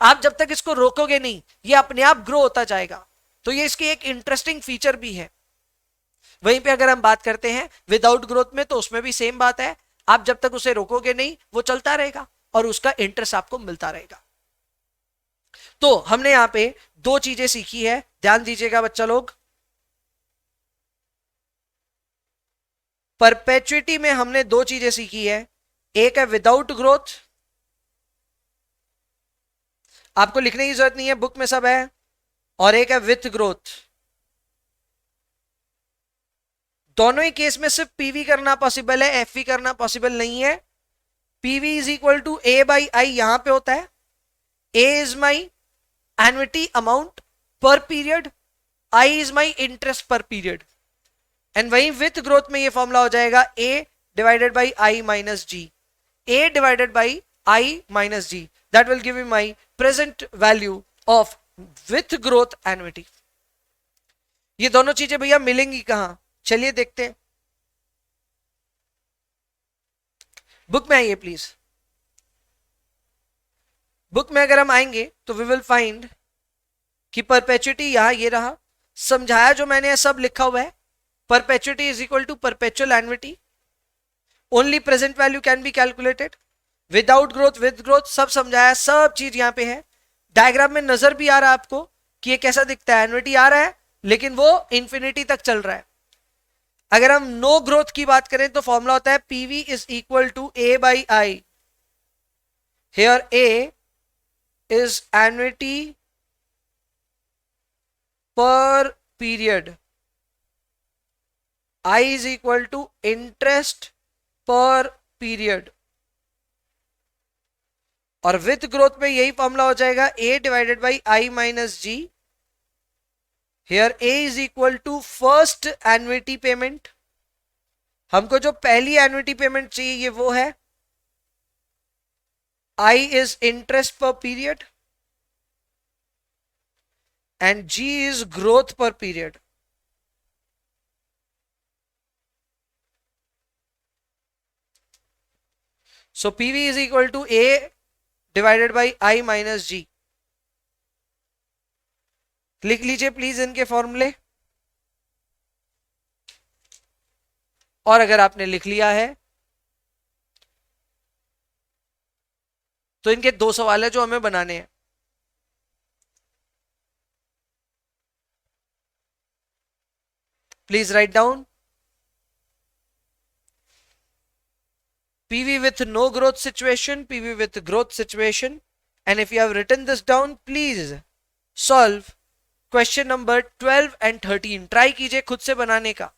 A: आप जब तक इसको रोकोगे नहीं, ये अपने आप ग्रो होता जाएगा। तो ये इसकी एक इंटरेस्टिंग फीचर भी है। वहीं पे अगर हम बात करते हैं विदाउट ग्रोथ में, तो उसमें भी सेम बात है। आप जब तक उसे रोकोगे नहीं, वो चलता रहेगा और उसका इंटरेस्ट आपको मिलता रहेगा। तो हमने यहां पे दो चीजें सीखी है, ध्यान दीजिएगा बच्चा लोग। परपेचुइटी में हमने दो चीजें सीखी है, एक है विदाउट ग्रोथ, आपको लिखने की जरूरत नहीं है, बुक में सब है, और एक है विथ ग्रोथ। दोनों ही केस में सिर्फ पीवी करना पॉसिबल है, एफवी करना पॉसिबल नहीं है। PV is equal to A by I यहां पे होता है। A is my annuity amount per period, I is my interest per period. And वहीं विथ ग्रोथ में ये फॉर्मूला हो जाएगा A divided by I minus G. A divided by I minus G, that will give me my present value of with growth annuity. ये दोनों चीजें भैया मिलेंगी कहां? चलिए देखते हैं। बुक में आइए प्लीज। बुक में अगर हम आएंगे तो वी विल फाइंड कि परपेचुइटी यहां ये रहा, समझाया जो मैंने सब लिखा हुआ है। Perpetuity is equal to perpetual annuity, only present value can be calculated, without growth with growth, सब समझाया, सब चीज यहां पे है। डायग्राम में नजर भी आ रहा है आपको कि ये कैसा दिखता है। एन्युइटी आ रहा है लेकिन वो इंफिनिटी तक चल रहा है। अगर हम नो ग्रोथ की बात करें तो फॉर्मूला होता है PV is equal to A by I. Here A is annuity per period, I is equal to interest per period, और विथ ग्रोथ पे यही फॉर्मूला हो जाएगा a divided by I minus G. Here a is equal to first annuity payment. हमको जो पहली एन्युटी पेमेंट चाहिए ये वो है I is interest per period and G is growth per period. So PV is equal to A divided by I minus G. लिख लीजिए प्लीज इनके फॉर्मूले. और अगर आपने लिख लिया है तो इनके दो सवाल है जो हमें बनाने हैं. Please write down. PV with no growth situation, PV with growth situation. And if you have written this down, please solve question number 12 and 13. Try कीजिए खुद से बनाने का.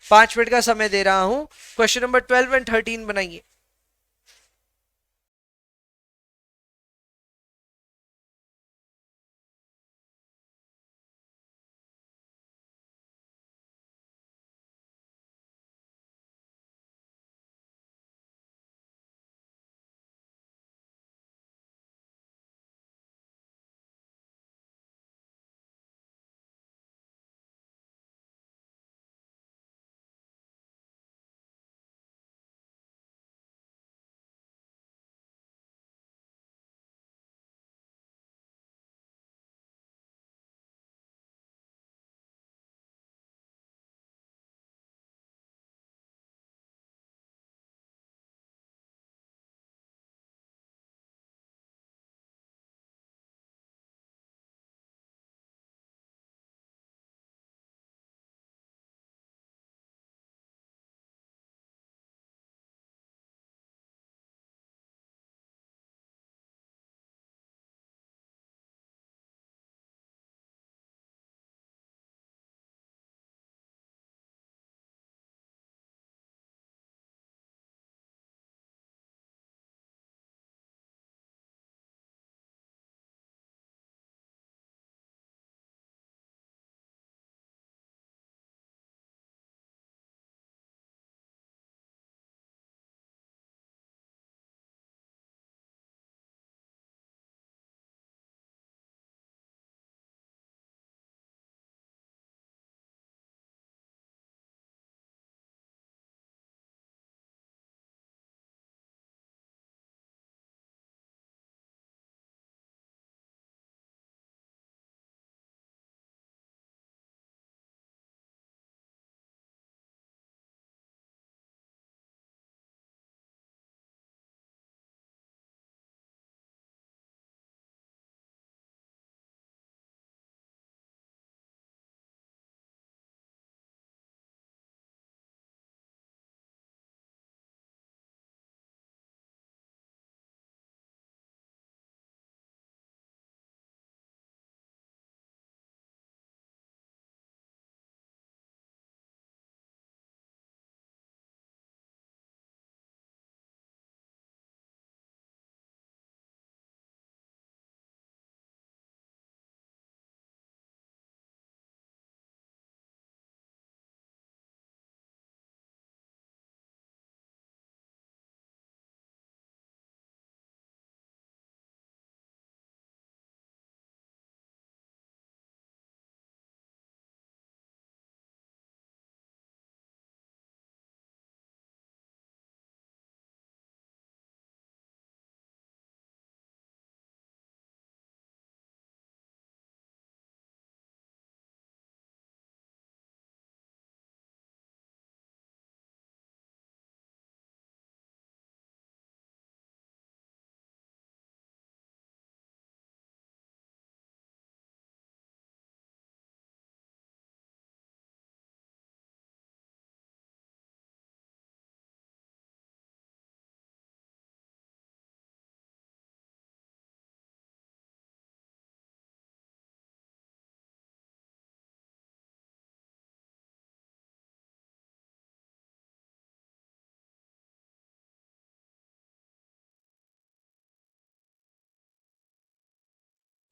A: 5 मिनट का समय दे रहा हूं. क्वेश्चन नंबर 12 एंड 13 बनाइए.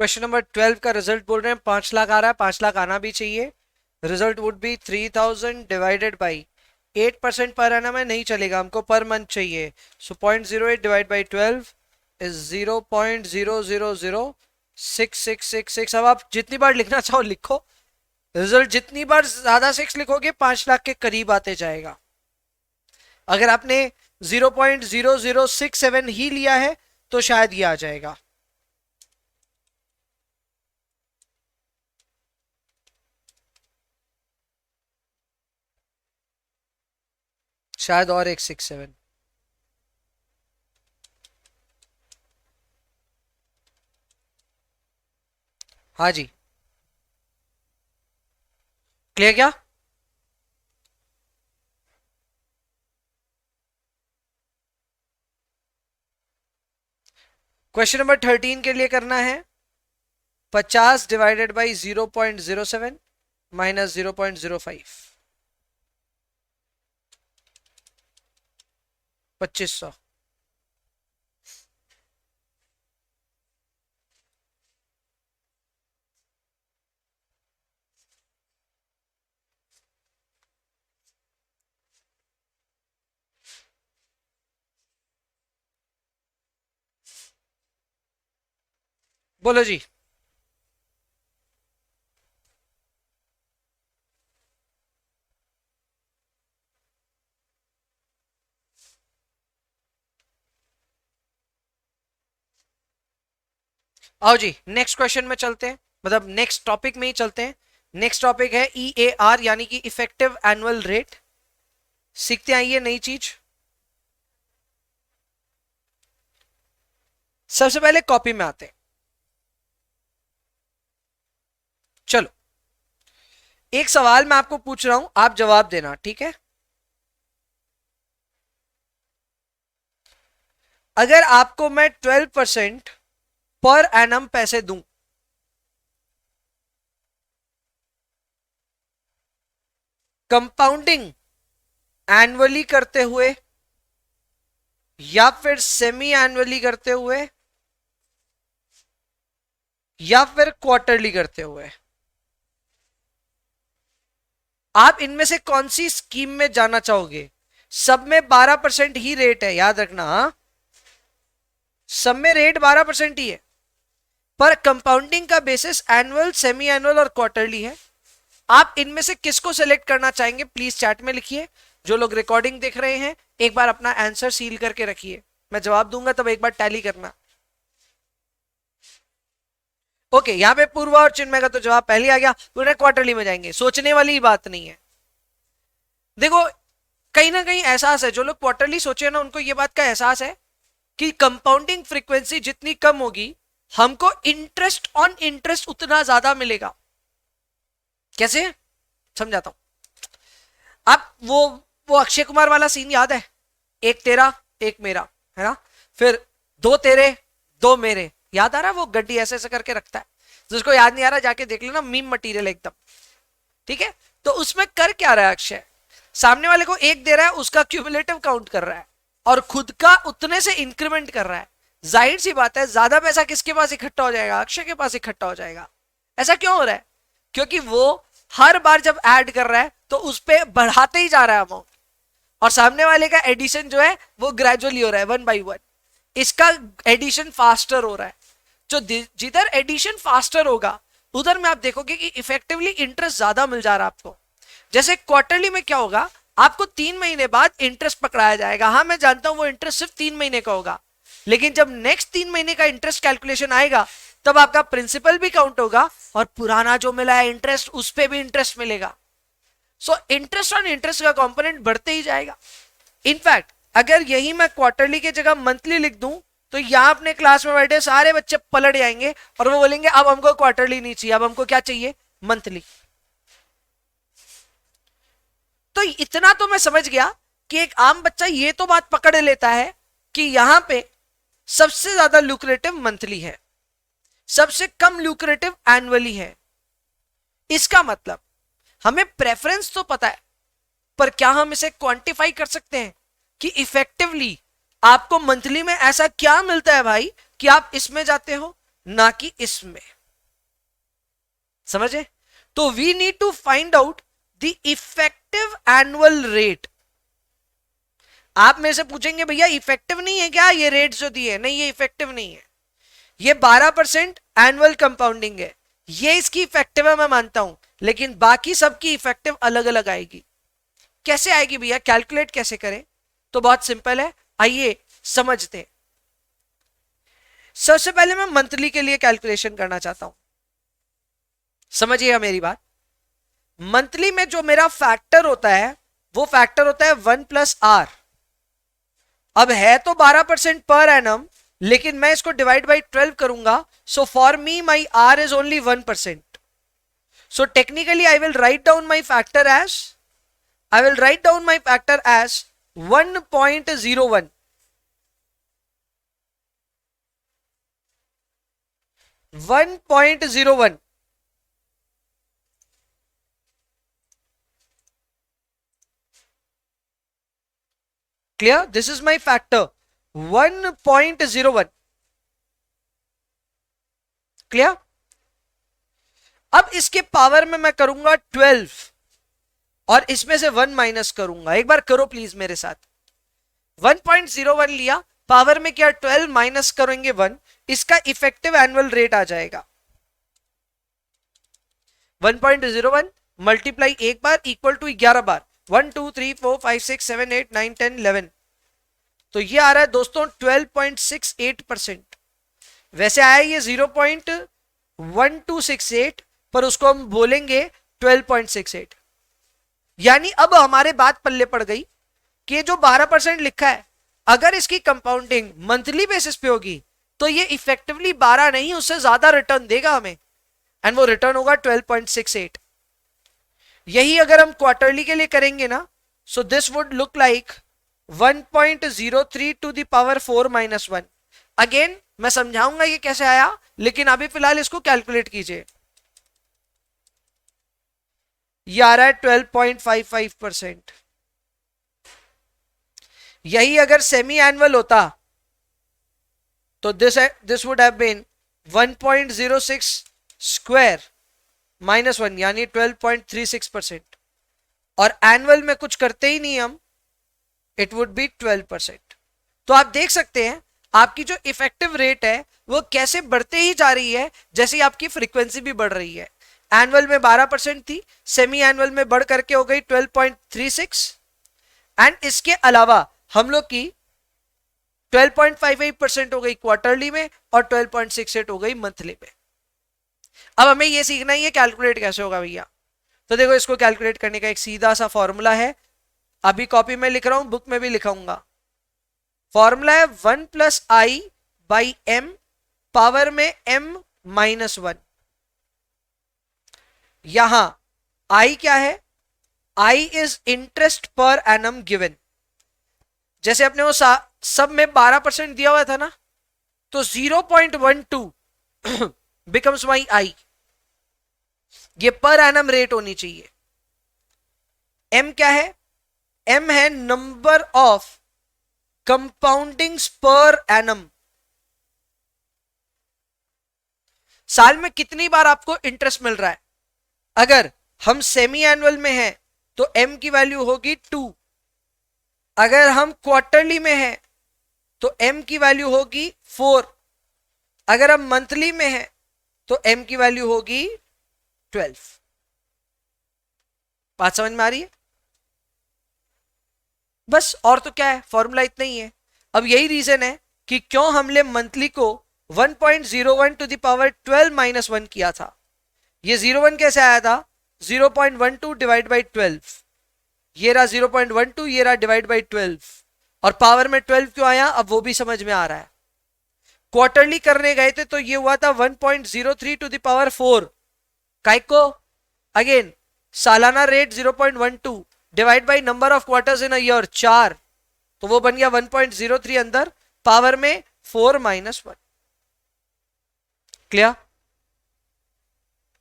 A: क्वेश्चन नंबर 12 का रिजल्ट बोल रहे हैं 5 लाख आ रहा है, 5 लाख आना भी चाहिए। Result would be 3000 divided by 8% per annum है, नहीं चलेगा, हमको पर मंथ चाहिए। सो 0.08 डिवाइड बाई 12 इज 0.0006666। अब आप जितनी बार लिखना चाहो लिखो, रिजल्ट जितनी बार ज्यादा 6 लिखोगे 5 लाख के करीब आते जाएगा। अगर आपने 0.0067 ही लिया है तो शायद ये आ जाएगा। शायद और एक 6-7। हाँ जी, क्लियर क्या? क्वेश्चन नंबर 13 के लिए करना है 50 डिवाइडेड बाई 0.07 माइनस 0.05, 2500। बोलो जी। आओ जी नेक्स्ट क्वेश्चन में चलते हैं, मतलब नेक्स्ट टॉपिक में ही चलते हैं। नेक्स्ट टॉपिक है EAR यानी कि इफेक्टिव एनुअल रेट। सीखते आइए नई चीज। सबसे पहले कॉपी में आते हैं। चलो एक सवाल मैं आपको पूछ रहा हूं, आप जवाब देना, ठीक है? अगर आपको मैं 12% पर एनम पैसे दूं, कंपाउंडिंग एनुअली करते हुए या फिर सेमी एनुअली करते हुए या फिर क्वार्टरली करते हुए, आप इनमें से कौन सी स्कीम में जाना चाहोगे? सब में 12% ही रेट है, याद रखना। सब में रेट 12% ही है, पर कंपाउंडिंग का बेसिस एनुअल, सेमी एनुअल और क्वार्टरली है। आप इनमें से किसको सिलेक्ट करना चाहेंगे प्लीज चैट में लिखिए। जो लोग रिकॉर्डिंग देख रहे हैं एक बार अपना आंसर सील करके रखिए, मैं जवाब दूंगा तब एक बार टैली करना। ओके, यहां पे पूर्वा और चिन्मय का तो जवाब पहले आ गया, पूरे क्वार्टरली में जाएंगे, सोचने वाली बात नहीं है। देखो कहीं ना कहीं एहसास है, जो लोग क्वार्टरली सोचे ना उनको ये बात का एहसास है कि कंपाउंडिंग फ्रीक्वेंसी जितनी कम होगी हमको इंटरेस्ट ऑन इंटरेस्ट उतना ज्यादा मिलेगा। कैसे समझाता हूं। आप वो अक्षय कुमार वाला सीन याद है, एक तेरा एक मेरा, है ना? फिर दो तेरे दो मेरे, याद आ रहा है? वो गड्डी ऐसे ऐसे करके रखता है, जिसको याद नहीं आ रहा जाके देख लेना, मीम मटीरियल एकदम, ठीक है? तो उसमें कर क्या रहा है अक्षय, सामने वाले को एक दे रहा है, उसका क्यूमुलेटिव काउंट कर रहा है और खुद का उतने से इंक्रीमेंट कर रहा है। जाहिर सी बात है ज्यादा पैसा किसके पास इकट्ठा हो जाएगा? अक्षय के पास इकट्ठा हो जाएगा। ऐसा क्यों हो रहा है? क्योंकि वो हर बार जब ऐड कर रहा है तो उस पर बढ़ाते ही जा रहा है अमाउंट, और सामने वाले का एडिशन जो है वो ग्रेजुअली हो रहा है, 1 by 1। इसका एडिशन फास्टर हो रहा है। जो जिधर एडिशन फास्टर होगा उधर में आप देखोगे कि इफेक्टिवली इंटरेस्ट ज्यादा मिल जा रहा है आपको। जैसे क्वार्टरली में क्या होगा, आपको 3 महीने बाद इंटरेस्ट पकड़ाया जाएगा। हाँ मैं जानता हूं वो इंटरेस्ट सिर्फ 3 महीने का होगा, लेकिन जब नेक्स्ट 3 महीने का इंटरेस्ट कैलकुलेशन आएगा तब आपका प्रिंसिपल भी काउंट होगा और पुराना जो मिला है इंटरेस्ट उस पर भी इंटरेस्ट मिलेगा। सो इंटरेस्ट ऑन इंटरेस्ट का कंपोनेंट बढ़ते ही जाएगा। इनफैक्ट अगर यही मैं क्वार्टरली की जगह मंथली लिख दूं तो यहां अपने क्लास में बैठे सारे बच्चे पलट जाएंगे और वो बोलेंगे अब हमको क्वार्टरली नहीं चाहिए, अब हमको क्या चाहिए? मंथली। तो इतना तो मैं समझ गया कि एक आम बच्चा ये तो बात पकड़ लेता है कि यहां पे सबसे ज्यादा लुक्रेटिव मंथली है, सबसे कम लुक्रेटिव एनुअली है। इसका मतलब हमें प्रेफरेंस तो पता है, पर क्या हम इसे क्वांटिफाई कर सकते हैं कि इफेक्टिवली आपको मंथली में ऐसा क्या मिलता है भाई कि आप इसमें जाते हो? ना कि इसमें, समझे? तो we need to find out the effective annual rate. आप मेरे से पूछेंगे भैया इफेक्टिव नहीं है क्या ये रेट जो दिए? नहीं, ये इफेक्टिव नहीं है। ये 12% एनुअल कंपाउंडिंग है, ये इसकी इफेक्टिव है, मैं मानता हूं, लेकिन बाकी सबकी इफेक्टिव अलग अलग आएगी। कैसे आएगी भैया, कैलकुलेट कैसे करें? तो बहुत सिंपल है, आइए समझते हैं। सबसे पहले मैं मंथली के लिए कैलकुलेशन करना चाहता हूं, समझिएगा मेरी बात। मंथली में जो मेरा फैक्टर होता है वो फैक्टर होता है 1+R। अब है तो 12% पर एनम, लेकिन मैं इसको डिवाइड बाई 12 करूंगा, so for me my R is only 1%। So technically I will write down my factor as 1.01। 1.01 clear? This is my factor 1.01 clear? अब इसके पावर में मैं करूंगा 12 और इसमें से 1 माइनस करूंगा। एक बार करो प्लीज मेरे साथ। 1.01 लिया, पावर में क्या 12 माइनस करेंगे 1, इसका इफेक्टिव एनुअल रेट आ जाएगा 1.01 मल्टीप्लाई एक बार इक्वल टू 11 बार, 1 2 3 4 5 6 7 8 9 10 11। तो ये आ रहा है दोस्तों 12.68%। वैसे आया ये 0.1268, पर उसको हम बोलेंगे 12.68। यानी अब हमारे बात पल्ले पड़ गई कि जो 12% लिखा है, अगर इसकी कंपाउंडिंग मंथली बेसिस पे होगी तो ये इफेक्टिवली 12 नहीं, उससे ज्यादा रिटर्न देगा हमें, एंड वो रिटर्न होगा 12.68। यही अगर हम क्वार्टरली के लिए करेंगे ना, so this would look like 1.03 to the power 4 - 1। Again मैं समझाऊंगा ये कैसे आया, लेकिन अभी फिलहाल इसको कैलकुलेट कीजिए। ये आ रहा है 12.55%। यही अगर सेमी एनुअल होता तो this would have been 1.06 square -1, यानी 12.36%। और एनुअल में कुछ करते ही नहीं हम, इट वुड बी 12%। तो आप देख सकते हैं आपकी जो इफेक्टिव रेट है वो कैसे बढ़ते ही जा रही है, जैसे आपकी फ्रीक्वेंसी भी बढ़ रही है। एनुअल में 12% थी, सेमी एनुअल में बढ़ करके हो गई 12.36, एंड इसके अलावा हम लोग की 12.58% हो गई क्वार्टरली में और 12.68 हो गई मंथली में। अब हमें ये सीखना है ये कैलकुलेट कैसे होगा भैया। तो देखो, इसको कैलकुलेट करने का एक सीधा सा फॉर्मूला है, अभी कॉपी में लिख रहा हूं, बुक में भी लिखाऊंगा। फॉर्मूला है 1+I/m पावर में m-1। यहां I क्या है? I is interest per annum given. जैसे अपने वो सब में 12% दिया हुआ था ना, तो 0.12 बिकम्स माई I। ये पर एनम रेट होनी चाहिए। M क्या है? M है number of compoundings per annum. साल में कितनी बार आपको इंटरेस्ट मिल रहा है? अगर हम सेमी एनुअल में हैं तो M की वैल्यू होगी 2। अगर हम क्वार्टरली में हैं तो M की वैल्यू होगी 4। अगर हम मंथली में हैं तो M की वैल्यू होगी 12। बात समझ में आ रही है? बस, और तो क्या है, फॉर्मूला इतना ही है। अब यही रीजन है कि क्यों हमने मंथली को 1.01 टू द पावर 12 - 1 किया था। ये 01 कैसे आया था? 0.12 डिवाइड बाई 12। ये रहा 0.12, ये रहा डिवाइड बाई 12, और पावर में 12 क्यों आया अब वो भी समझ में आ रहा है। क्वार्टरली करने गए थे तो ये हुआ था 1.03 टू द पावर 4। काय को? अगेन सालाना rate 0.12 divide by number of quarters in a year 4, तो वो बन गया 1.03 अंदर, पावर में 4 - 1। क्लियर?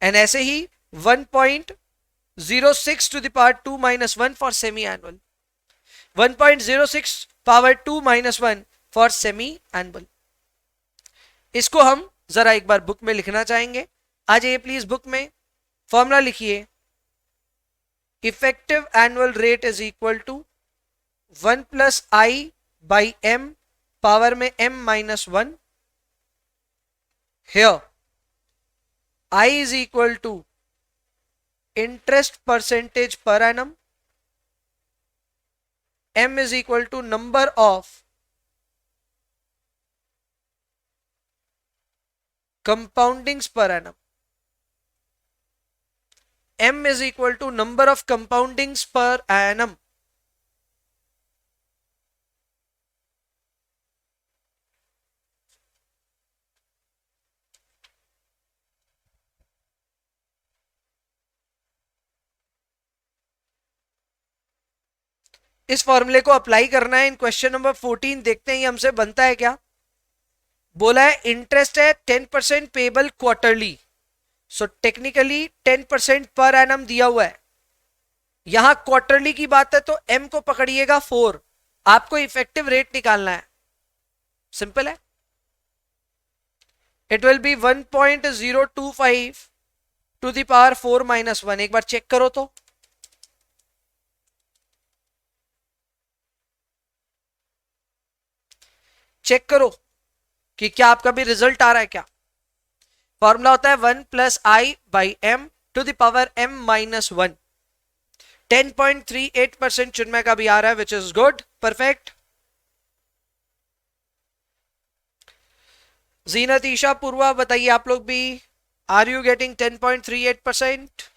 A: एंड ऐसे ही 1.06 to the power 2 - 1 for semi annual, 1.06 power 2 - 1 for semi annual. इसको हम जरा एक बार बुक में लिखना चाहेंगे, आ जाइए प्लीज बुक में। फॉर्मूला लिखिए, effective annual rate is equal to 1 plus I by M power में m minus 1। Here I is equal to interest percentage per annum, m is equal to number of compoundings per annum, m is equal to number of compoundings per annum। इस फॉर्मूले को अप्लाई करना है इन क्वेश्चन नंबर 14। देखते हैं ये हमसे बनता है क्या। बोला है इंटरेस्ट है 10% payable quarterly, so technically 10% per annum दिया हुआ है। यहां क्वार्टरली की बात है तो m को पकड़िएगा 4, आपको इफेक्टिव रेट निकालना है। सिंपल है, it will be 1.025 to the power 4 minus 1। एक बार चेक करो तो, चेक करो कि क्या आपका भी रिजल्ट आ रहा है क्या। फॉर्मूला होता है 1 plus I by M to the power m minus 1। 10.38% Chinmay का भी आ रहा है, which is good, perfect. Zeenat, Isha, Purva, बताइए आप लोग भी, आर यू गेटिंग 10.38%?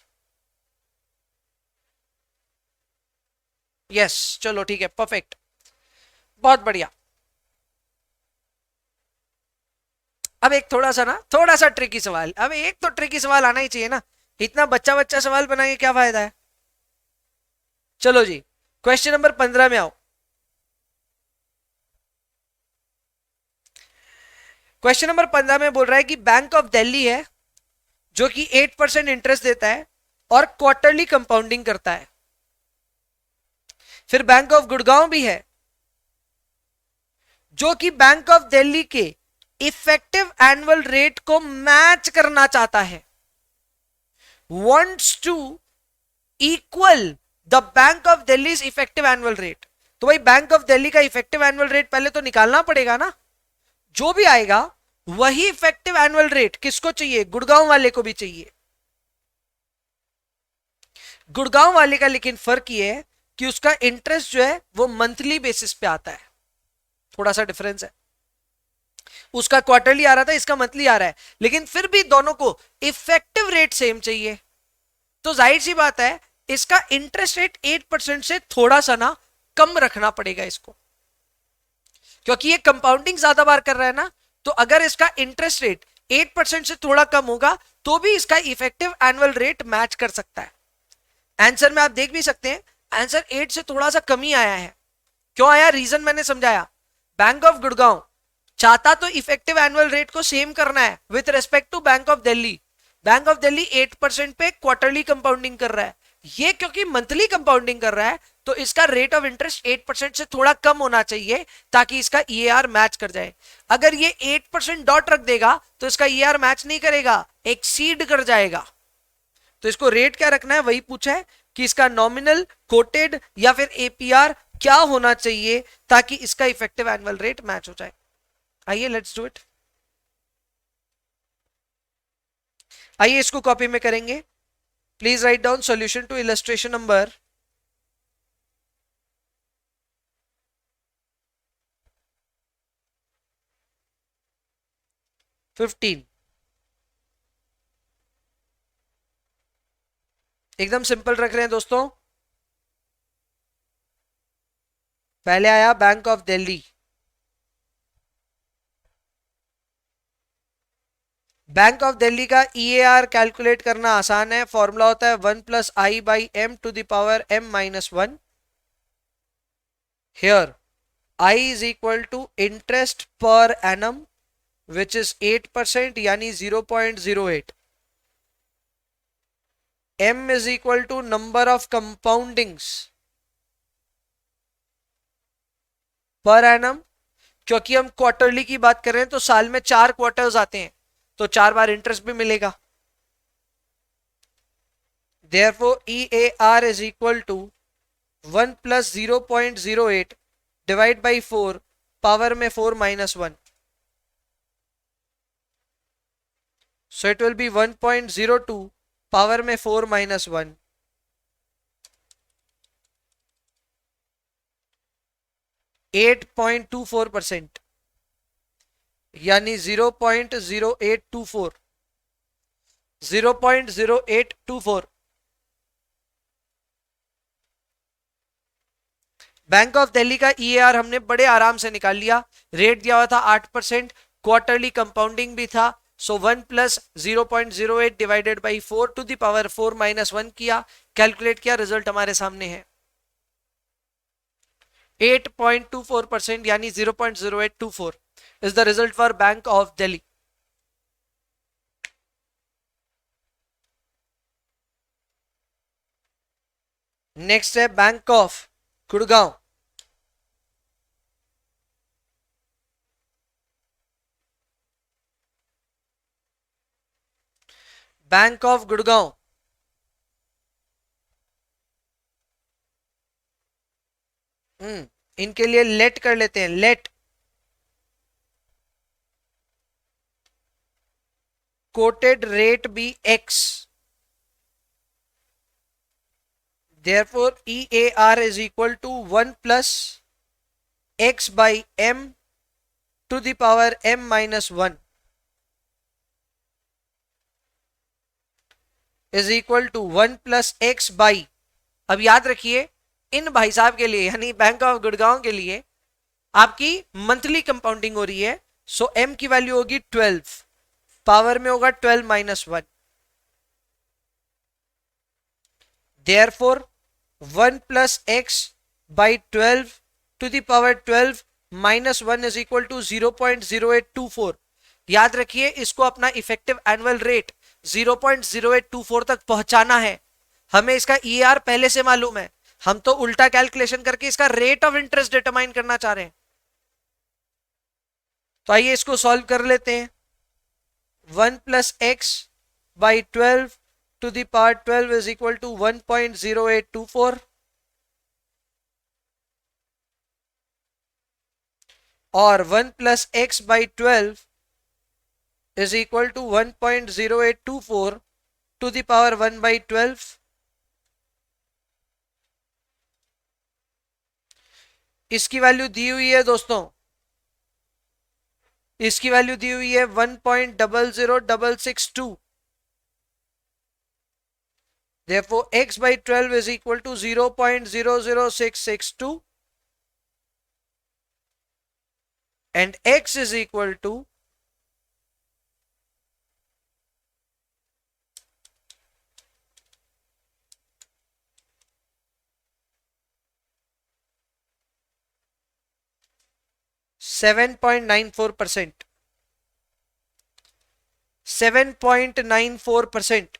A: यस, चलो ठीक है, परफेक्ट, बहुत बढ़िया। अब एक थोड़ा सा ट्रिकी सवाल, अब एक तो ट्रिकी सवाल आना ही चाहिए ना, इतना बच्चा बच्चा सवाल बनाएंगे क्या फायदा है। चलो जी, क्वेश्चन नंबर 15 में आओ। क्वेश्चन नंबर 15 में बोल रहा है कि बैंक ऑफ दिल्ली है जो कि 8% इंटरेस्ट देता है और क्वार्टरली कंपाउंडिंग करता है। फिर बैंक ऑफ गुड़गांव भी है जो कि बैंक ऑफ दिल्ली के इफेक्टिव एनुअल रेट को मैच करना चाहता है, wants to equal the bank of Delhi effective annual rate. तो भाई बैंक ऑफ दिल्ली का इफेक्टिव एनुअल रेट पहले तो निकालना पड़ेगा ना, जो भी आएगा वही इफेक्टिव एनुअल रेट किसको चाहिए, गुड़गांव वाले को भी चाहिए। गुड़गांव वाले का लेकिन फर्क ये है कि उसका इंटरेस्ट जो है वो मंथली बेसिस पे आता है, थोड़ा सा डिफरेंस है। उसका क्वार्टरली आ रहा था, इसका मंथली आ रहा है, लेकिन फिर भी दोनों को इफेक्टिव रेट सेम चाहिए। तो जाहिर सी बात है इसका इंटरेस्ट रेट 8% से थोड़ा सा ना कम रखना पड़ेगा इसको, क्योंकि ये कंपाउंडिंग ज्यादा बार कर रहा है ना। तो अगर इसका इंटरेस्ट रेट 8% से थोड़ा कम होगा तो भी इसका इफेक्टिव एनुअल रेट मैच कर सकता है। आंसर में आप देख भी सकते हैं, आंसर 8 से थोड़ा सा कम ही आया है। क्यों आया, रीजन मैंने समझाया। बैंक ऑफ गुड़गांव चाहता तो इफेक्टिव एनुअल रेट को सेम करना है with respect to bank of Delhi. Bank of Delhi 8% पे क्वार्टरली कंपाउंडिंग कर रहा है, ये क्योंकि मंथली कंपाउंडिंग कर रहा है तो इसका रेट ऑफ इंटरेस्ट 8% से थोड़ा कम होना चाहिए ताकि इसका ईएआर मैच कर जाए। अगर ये 8% डॉट रख देगा तो इसका ईएआर मैच नहीं करेगा, एक्सीड कर जाएगा। तो इसको रेट क्या रखना है वही पूछा है कि इसका नॉमिनल, कोटेड या फिर एपीआर क्या होना चाहिए ताकि इसका इफेक्टिव एनुअल रेट मैच हो जाए। आइए लेट्स डू इट। आइए इसको कॉपी में करेंगे। Please write down solution to illustration number 15। एकदम सिंपल रख रहे हैं दोस्तों। पहले आया bank of Delhi. Bank of Delhi का ईएआर कैलकुलेट करना आसान है, फॉर्मूला होता है 1 plus I by M to the power m minus 1। Here I is equal to interest per annum which is 8% यानी 0.08। m is equal to number of compoundings per annum, क्योंकि हम क्वार्टरली की बात कर रहे हैं तो साल में 4 क्वार्टर्स आते हैं, तो 4 बार इंटरेस्ट भी मिलेगा। Therefore EAR is equal to 1 plus 0.08 divide by 4 power में 4 minus 1, so it will be 1.02 power में 4 माइनस 1, 8.24%, यानी 0.0824, 0.0824। बैंक ऑफ दिल्ली का ईएआर हमने बड़े आराम से निकाल लिया। रेट दिया हुआ था 8%, क्वार्टरली कंपाउंडिंग भी था। So 1 plus 0.08 divided by 4 to the power 4 minus 1 किया, कैलकुलेट किया, रिजल्ट हमारे सामने है 8.24%, यानी 0.0824 is the result for bank of Delhi. Next है bank of Gurgaon. Bank of Gurgaon इनके लिए लेट कर लेते हैं, late quoted rate B X, therefore EAR is equal to 1 plus x by m to the power m minus 1 is equal to 1 plus x by, अब याद रखिए इन भाई साहब के लिए यानी बैंक ऑफ गुड़गांव के लिए आपकी मंथली कंपाउंडिंग हो रही है, सो m की वैल्यू होगी 12, पावर में होगा 12 minus 1, therefore 1 plus x by 12 to the power 12 minus 1 is equal to 0.0824। याद रखिए इसको अपना इफेक्टिव एनुअल रेट 0.0824 तक पहुंचाना है। हमें इसका ईआर पहले से मालूम है, हम तो उल्टा कैलकुलेशन करके इसका रेट ऑफ इंटरेस्ट डिटरमाइन करना चाह रहे हैं। तो आइए इसको सॉल्व कर लेते हैं। 1 plus x by 12 to the power 12 is equal to 1.0824 और 1 plus x by 12 is equal to 1.0824 to the power 1 by 12। इसकी वैल्यू दी हुई है दोस्तों, इसकी वैल्यू दी हुई है 1.00662। Therefore x by 12 is equal to 0.00662 and x is equal to 7.94%, 7.94%।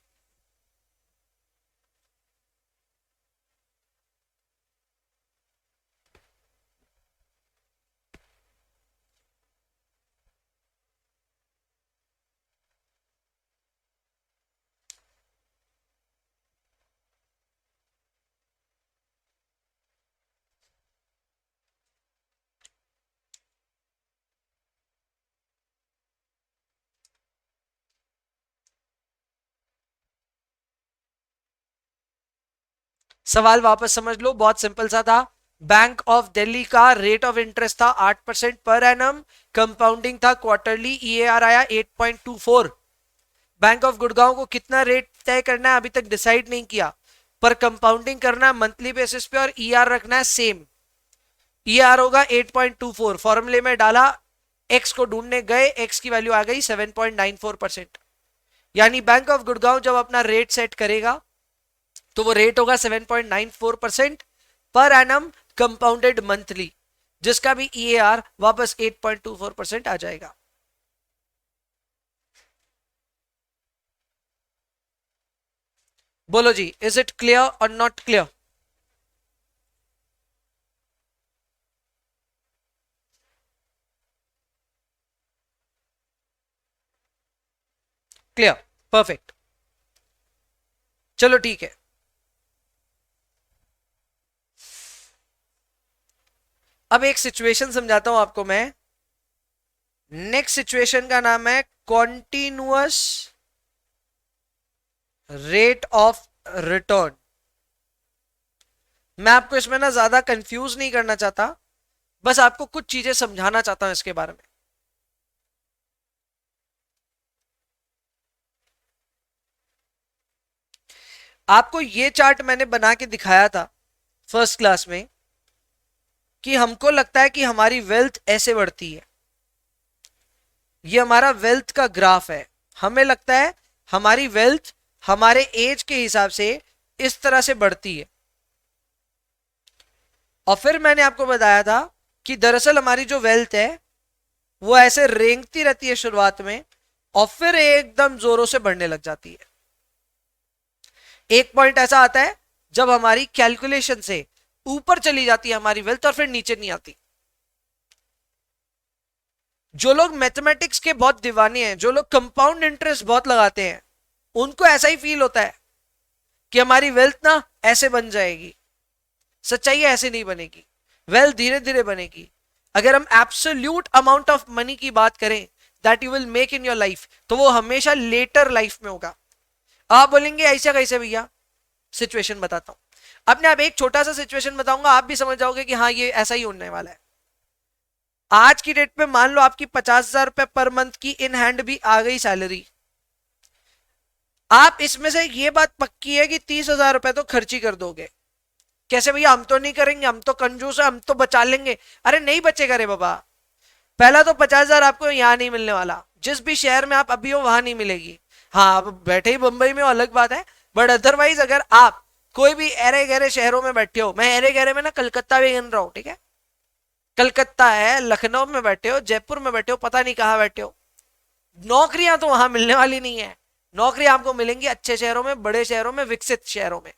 A: सवाल वापस समझ लो, बहुत सिंपल सा था। बैंक ऑफ दिल्ली का रेट ऑफ इंटरेस्ट था 8% पर एनम, कंपाउंडिंग था क्वार्टरली, ईएआर आया 8.24। बैंक ऑफ गुड़गांव को कितना रेट तय करना है अभी तक डिसाइड नहीं किया, पर कंपाउंडिंग करना है मंथली बेसिस पे और ईआर रखना है सेम। ईआर होगा 8.24, फॉर्मूले में डाला, एक्स को ढूंढने गए, एक्स की वैल्यू आ गई 7.94%। यानी बैंक ऑफ गुड़गांव जब अपना रेट सेट करेगा तो वो रेट होगा 7.94% पर एनम कंपाउंडेड मंथली, जिसका भी ईएआर वापस 8.24% आ जाएगा। बोलो जी, इज इट क्लियर और नॉट क्लियर? क्लियर, परफेक्ट, चलो ठीक है। अब एक सिचुएशन समझाता हूं आपको मैं। नेक्स्ट सिचुएशन का नाम है कॉन्टिन्यूअस रेट ऑफ रिटर्न। मैं आपको इसमें ना ज्यादा कंफ्यूज नहीं करना चाहता, बस आपको कुछ चीजें समझाना चाहता हूं इसके बारे में। आपको ये चार्ट मैंने बना के दिखाया था फर्स्ट क्लास में कि हमको लगता है कि हमारी वेल्थ ऐसे बढ़ती है। ये हमारा वेल्थ का ग्राफ है। हमें लगता है हमारी वेल्थ हमारे एज के हिसाब से इस तरह से बढ़ती है। और फिर मैंने आपको बताया था कि दरअसल हमारी जो वेल्थ है वो ऐसे रेंगती रहती है शुरुआत में और फिर एकदम जोरों से बढ़ने लग जाती है। एक पॉइंट ऐसा आता है जब हमारी कैलकुलेशन से ऊपर चली जाती है हमारी वेल्थ और फिर नीचे नहीं आती। जो लोग मैथमेटिक्स के बहुत दीवाने हैं, जो लोग कंपाउंड इंटरेस्ट बहुत लगाते हैं, उनको ऐसा ही फील होता है कि हमारी वेल्थ ना ऐसे बन जाएगी। सच्चाई ऐसे नहीं बनेगी, वेल्थ धीरे धीरे बनेगी। अगर हम एब्सोल्यूट अमाउंट ऑफ मनी की बात करें that you will make in your life, तो वो हमेशा लेटर लाइफ में होगा। आप बोलेंगे ऐसा कैसे भैया? सिचुएशन बताता हूं। अपने आप एक छोटा सा सिचुएशन बताऊंगा, आप भी समझ जाओगे कि हाँ ये ऐसा ही होने वाला है। आज की डेट पे मान लो आपकी 50,000 रुपए पर मंथ की इन हैंड भी आ गई सैलरी। आप इसमें से ये बात पक्की है कि 30,000 रुपए तो खर्च ही कर दोगे। कैसे भैया? हम तो नहीं करेंगे, हम तो कंजूस है, हम तो बचा लेंगे। अरे नहीं बचेगा रे बाबा। पहला तो 50,000 आपको यहां नहीं मिलने वाला, जिस भी शहर में आप अभी हो वहां नहीं मिलेगी। हाँ आप बैठे ही बंबई में अलग बात है, बट अदरवाइज अगर आप कोई भी एरे गहरे शहरों में बैठे हो, मैं एरे गहरे में ना कलकत्ता भी गिन रहा हूं, ठीक है? कलकत्ता है, लखनऊ में बैठे हो, जयपुर में बैठे हो, पता नहीं कहां बैठे हो, नौकरियां तो वहां मिलने वाली नहीं है। नौकरियां आपको मिलेंगी अच्छे शहरों में, बड़े शहरों में, विकसित शहरों में।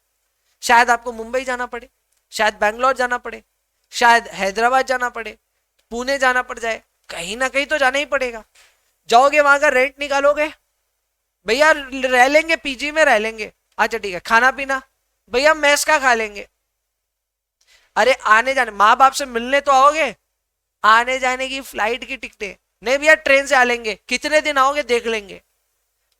A: शायद आपको मुंबई जाना पड़े, शायद बैंगलोर जाना पड़े, शायद हैदराबाद जाना पड़े, पुणे जाना पड़ जाए, कहीं ना कहीं तो जाना ही पड़ेगा। जाओगे वहां का रेंट निकालोगे, भैया रह लेंगे पीजी में रह लेंगे, अच्छा ठीक है। खाना पीना भैया मेस का खा लेंगे। अरे आने जाने, माँ बाप से मिलने तो आओगे, आने जाने की फ्लाइट की टिकटें नहीं भैया ट्रेन से आ लेंगे, कितने दिन आओगे देख लेंगे।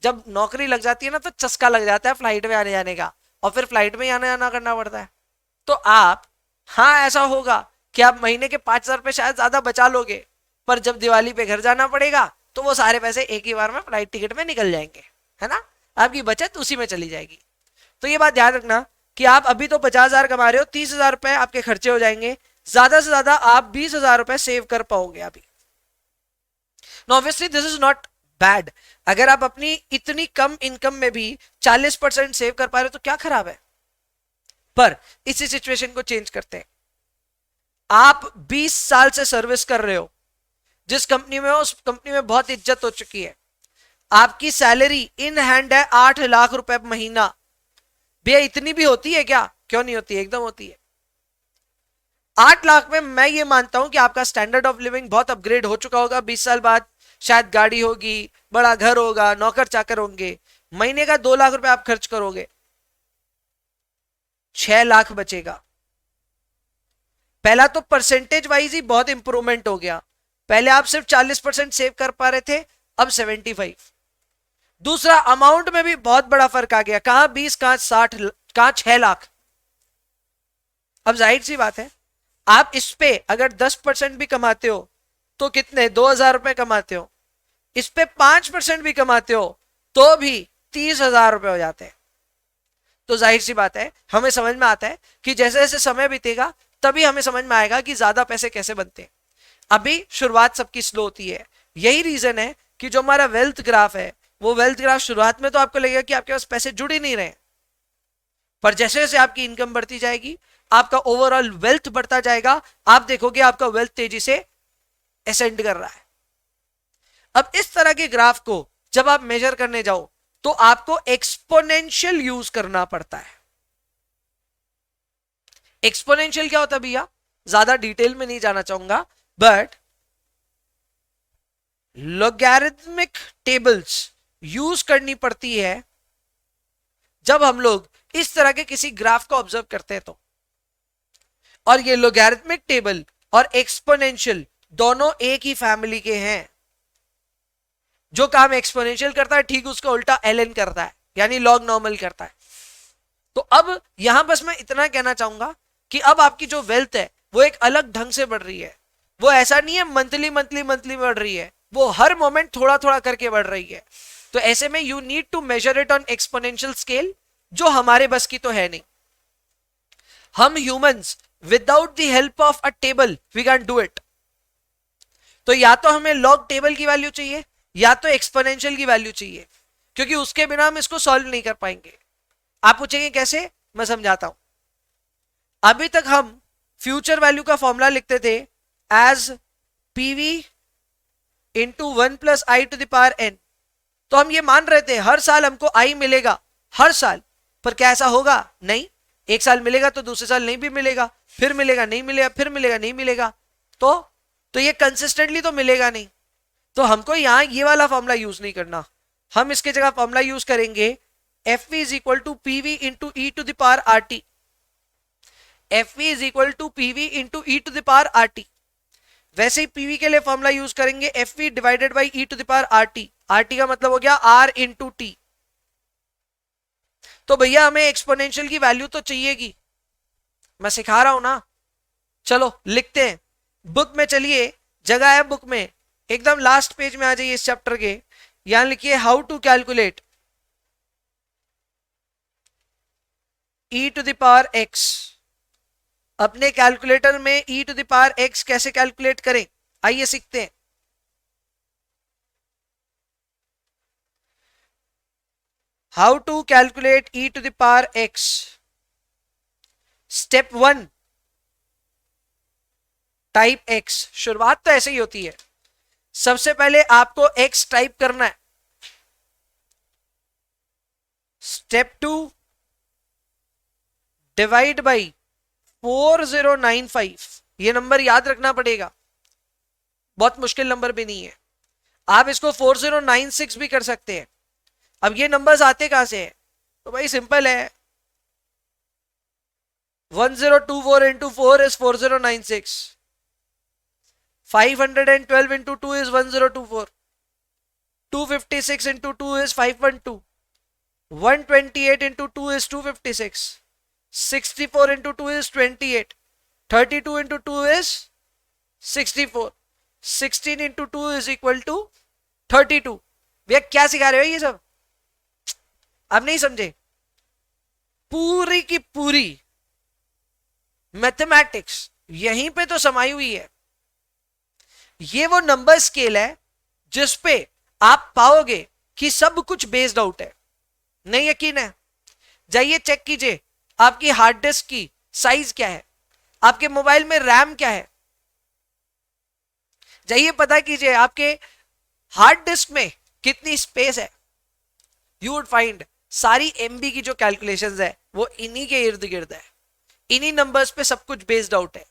A: जब नौकरी लग जाती है ना तो चस्का लग जाता है फ्लाइट में आने जाने का, और फिर फ्लाइट में ही आना जाना करना पड़ता है। तो आप, हाँ ऐसा होगा कि आप महीने के 5,000 रुपए शायद ज्यादा बचा लोगे, पर जब दिवाली पे घर जाना पड़ेगा तो वो सारे पैसे एक ही बार में फ्लाइट टिकट में निकल जाएंगे, है ना? आपकी बचत उसी में चली जाएगी। तो ये बात ध्यान रखना कि आप अभी तो 50,000 कमा रहे हो, 30,000 रुपए आपके खर्चे हो जाएंगे, ज्यादा से ज्यादा आप 20,000 रुपए सेव कर पाओगे अभी। Obviously this is not bad. अगर आप अपनी इतनी कम इनकम में भी 40% सेव कर पा रहे हो तो क्या खराब है। पर इसी सिचुएशन को चेंज करते हैं। आप 20 साल से सर्विस कर रहे हो, जिस कंपनी में हो उस कंपनी में बहुत इज्जत हो चुकी है, आपकी सैलरी इन हैंड है 8 लाख रुपए महीना। भैया इतनी भी होती है क्या? क्यों नहीं होती, एकदम होती है। 8 लाख में मैं ये मानता हूं कि आपका स्टैंडर्ड ऑफ लिविंग बहुत अपग्रेड हो चुका होगा 20 साल बाद। शायद गाड़ी होगी, बड़ा घर होगा, नौकर चाकर होंगे। महीने का 2 लाख रुपए आप खर्च करोगे, 6 लाख बचेगा। पहला तो परसेंटेज वाइज ही बहुत इंप्रूवमेंट हो गया। पहले आप सिर्फ 40% सेव कर पा रहे थे, अब 75। दूसरा अमाउंट में भी बहुत बड़ा फर्क आ गया, कहां 20, कहां 60, कहां 6 लाख। अब जाहिर सी बात है, आप इस पे अगर 10% भी कमाते हो तो कितने, 2,000 रुपए कमाते हो, इस पे 5% भी कमाते हो तो भी 30,000 रुपए हो जाते हैं। तो जाहिर सी बात है, हमें समझ में आता है कि जैसे जैसे समय बीतेगा तभी हमें समझ में आएगा कि ज्यादा पैसे कैसे बनते हैं। अभी शुरुआत सबकी स्लो होती है। यही रीजन है कि जो हमारा वेल्थ ग्राफ है, वो वेल्थ ग्राफ शुरुआत में तो आपको लगेगा कि आपके पास पैसे जुड़ ही नहीं रहे, पर जैसे जैसे आपकी इनकम बढ़ती जाएगी, आपका ओवरऑल वेल्थ बढ़ता जाएगा, आप देखोगे आपका वेल्थ तेजी से असेंड कर रहा है। अब इस तरह के ग्राफ को जब आप मेजर करने जाओ तो आपको एक्सपोनेंशियल यूज करना पड़ता है। एक्सपोनेंशियल क्या होता है भैया? ज्यादा डिटेल में नहीं जाना चाहूंगा, बट लॉगरिथमिक टेबल्स यूज करनी पड़ती है जब हम लोग इस तरह के किसी ग्राफ को ऑब्जर्व करते हैं तो। और ये लोगैरिथमिक टेबल और एक्सपोनेंशियल दोनों एक ही फैमिली के हैं। जो काम एक्सपोनेंशियल करता है ठीक उसका उल्टा ln करता है, यानी लॉग नॉर्मल करता है। तो अब यहां बस मैं इतना कहना चाहूंगा कि अब आपकी जो वेल्थ है वो एक अलग ढंग से बढ़ रही है। वो ऐसा नहीं है मंथली मंथली मंथली बढ़ रही है, वो हर मोमेंट थोड़ा थोड़ा करके बढ़ रही है। तो ऐसे में you need to measure it on exponential scale, जो हमारे बस की तो है नहीं। हम humans without the help of a table we can do it. तो या तो हमें लॉग टेबल की वैल्यू चाहिए या तो एक्सपोनेंशियल की वैल्यू चाहिए, क्योंकि उसके बिना हम इसको सॉल्व नहीं कर पाएंगे। आप पूछेंगे कैसे, मैं समझाता हूं। अभी तक हम फ्यूचर वैल्यू का फॉर्मूला लिखते थे as PV into 1 plus I to the power N. तो हम ये मान रहे थे हर साल हमको आई मिलेगा, हर साल। पर क्या ऐसा होगा? नहीं। एक साल मिलेगा तो दूसरे साल नहीं भी मिलेगा, फिर मिलेगा नहीं मिलेगा, फिर मिलेगा नहीं मिलेगा। तो ये कंसिस्टेंटली तो मिलेगा नहीं। तो हमको यहां ये वाला फॉर्मूला यूज नहीं करना। हम इसके जगह फॉर्मूला यूज करेंगे F V is equal to PV into E to the power R T. F V is equal to PV into E to the power R T. वैसे ही पीवी के लिए फॉर्मूला यूज करेंगे F V divided by E to the power R T. R T का मतलब हो गया आर इंटू टी। तो भैया हमें एक्सपोनेंशियल की वैल्यू तो चाहिएगी, मैं सिखा रहा हूं ना। चलो लिखते हैं, बुक में चलिए, जगह है बुक में, एकदम लास्ट पेज में आ जाइए इस चैप्टर के। यहां लिखिए how to calculate E to the power X. अपने कैलकुलेटर में E to the power X कैसे कैलकुलेट करें, आइए सीखते हैं। How to calculate E to the power X. Step 1, type X. शुरुआत तो ऐसे ही होती है, सबसे पहले आपको x टाइप करना है। Step 2, divide by 4095। ये नंबर याद रखना पड़ेगा, बहुत मुश्किल नंबर भी नहीं है। आप इसको 4096 भी कर सकते हैं। अब ये नंबर्स आते कहां से हैं? तो भाई सिंपल है, 1024 into 4 is 4096, 512 into 2 is 1024, 256 into 2 is 512, 128 into 2 is 256, 64 into 2 is 28, 32 into 2 is 64, 16 into 2 is equal to 32। भैया क्या सिखा रहे हो ये सब? अब नहीं समझे? पूरी की पूरी मैथमेटिक्स यहीं पे तो समाई हुई है। ये वो नंबर स्केल है जिस पे आप पाओगे कि सब कुछ बेस्ड आउट है। नहीं यकीन है? जाइए चेक कीजिए आपकी हार्ड डिस्क की साइज क्या है, आपके मोबाइल में रैम क्या है। जाइए पता कीजिए आपके हार्ड डिस्क में कितनी स्पेस है। यू वुड फाइंड सारी एमबी की जो कैलकुलेशंस है वो इन्हीं के इर्द गिर्द है, इन्हीं नंबर्स पे सब कुछ बेस्ड आउट है।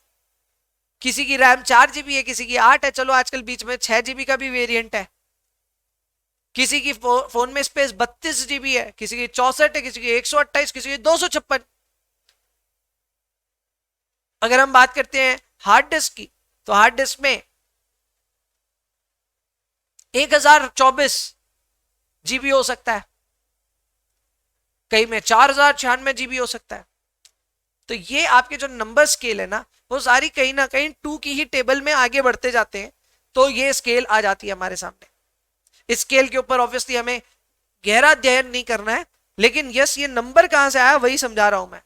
A: किसी की रैम 4 GB है, किसी की 8 है, चलो आजकल बीच में 6 GB का भी वेरिएंट है। किसी की फोन में स्पेस 32 GB है, किसी की 64 है, किसी की 128, किसी की 256। अगर हम बात करते हैं हार्ड डिस्क की, तो हार्ड डिस्क में 1024 GB हो सकता है, कहीं में 4096 GB हो सकता है। तो ये आपके जो नंबर स्केल है ना, वो सारी कहीं ना कहीं 2 की ही टेबल में आगे बढ़ते जाते हैं, तो ये स्केल आ जाती है हमारे सामने। इस स्केल के ऊपर ऑब्वियसली हमें गहरा अध्ययन नहीं करना है, लेकिन यस ये नंबर कहां से आया वही समझा रहा हूं मैं।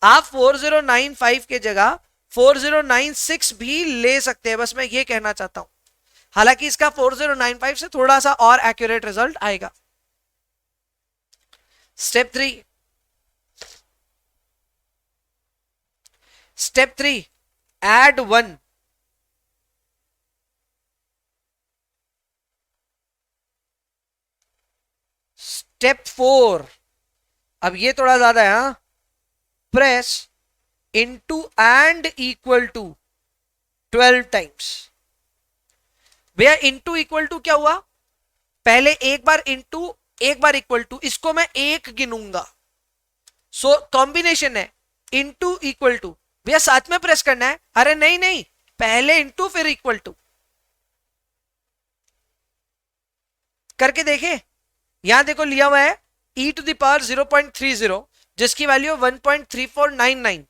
A: आप 4095 के जगह 4096 भी ले सकते हैं, बस मैं ये कहना चाहता हूं। हालांकि इसका 4095 से थोड़ा सा और एक्यूरेट रिजल्ट आएगा। Step 3, step 3, add 1। स्टेप 4, अब ये थोड़ा ज्यादा है, हाँ। Press into and equal to 12 times. भैया इनटू इक्वल टू क्या हुआ? पहले एक बार इंटू एक बार इक्वल टू, इसको मैं एक गिनूंगा। सो कॉम्बिनेशन है इंटू इक्वल टू, भैया साथ में प्रेस करना है। अरे नहीं नहीं, पहले इंटू फिर इक्वल टू करके देखे। यहां देखो लिया हुआ है e टू द पावर 0.30 जिसकी वैल्यू 1.3499।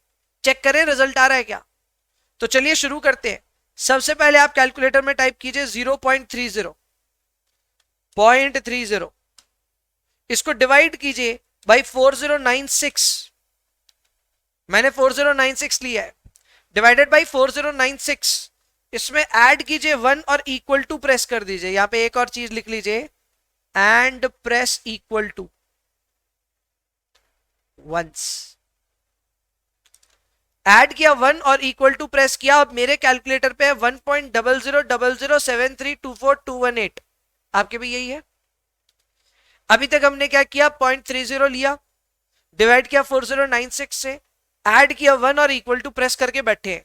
A: चेक करें रिजल्ट आ रहा है क्या। तो चलिए शुरू करते हैं। सबसे पहले आप कैलकुलेटर में टाइप कीजिए 0.30, इसको डिवाइड कीजिए बाई 4096। मैंने 4096 लिया है, डिवाइडेड बाई 4096। इसमें ऐड कीजिए 1 और इक्वल टू प्रेस कर दीजिए। यहां पे एक और चीज लिख लीजिए, and press equal to once. Add किया 1 और इक्वल टू प्रेस किया। अब मेरे कैलकुलेटर पे 1.000073242118। आपके भी यही है। अभी तक हमने क्या किया, 0.30 लिया, डिवाइड किया 4096 से, ऐड किया 1 और इक्वल टू प्रेस करके बैठे हैं।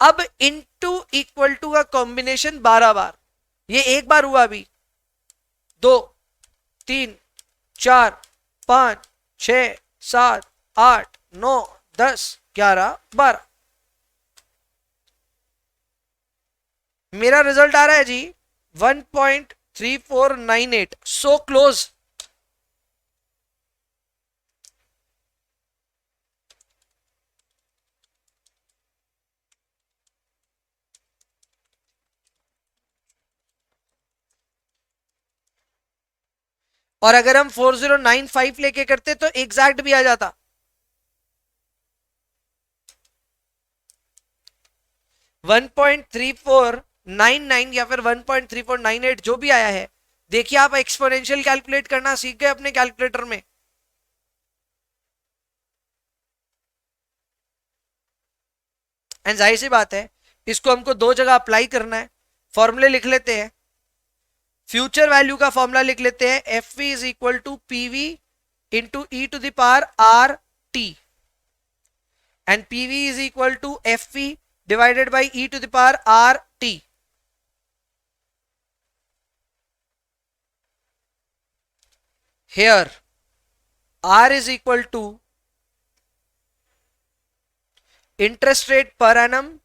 A: अब इनटू इक्वल टू का कॉम्बिनेशन 12 बार। ये एक बार हुआ, अभी 2 3 4 5 6 7 8 9 10 11 12। मेरा रिजल्ट आ रहा है जी 1.3498। So close. और अगर हम 4095 लेके करते तो एग्जैक्ट भी आ जाता। वन 1.3499 या फिर 1.3498 जो भी आया है। देखिए आप एक्सपोनेंशियल कैलकुलेट करना सीख गए अपने कैलकुलेटर में। एंड जाहिर सी बात है इसको हमको दो जगह अप्लाई करना है। फॉर्मूले लिख लेते हैं। फ्यूचर वैल्यू का फॉर्मूला लिख लेते हैं, F V is equal to PV into E to the power R T, and PV is equal to F V divided by E to the power R T. Here R is equal to interest rate per annum,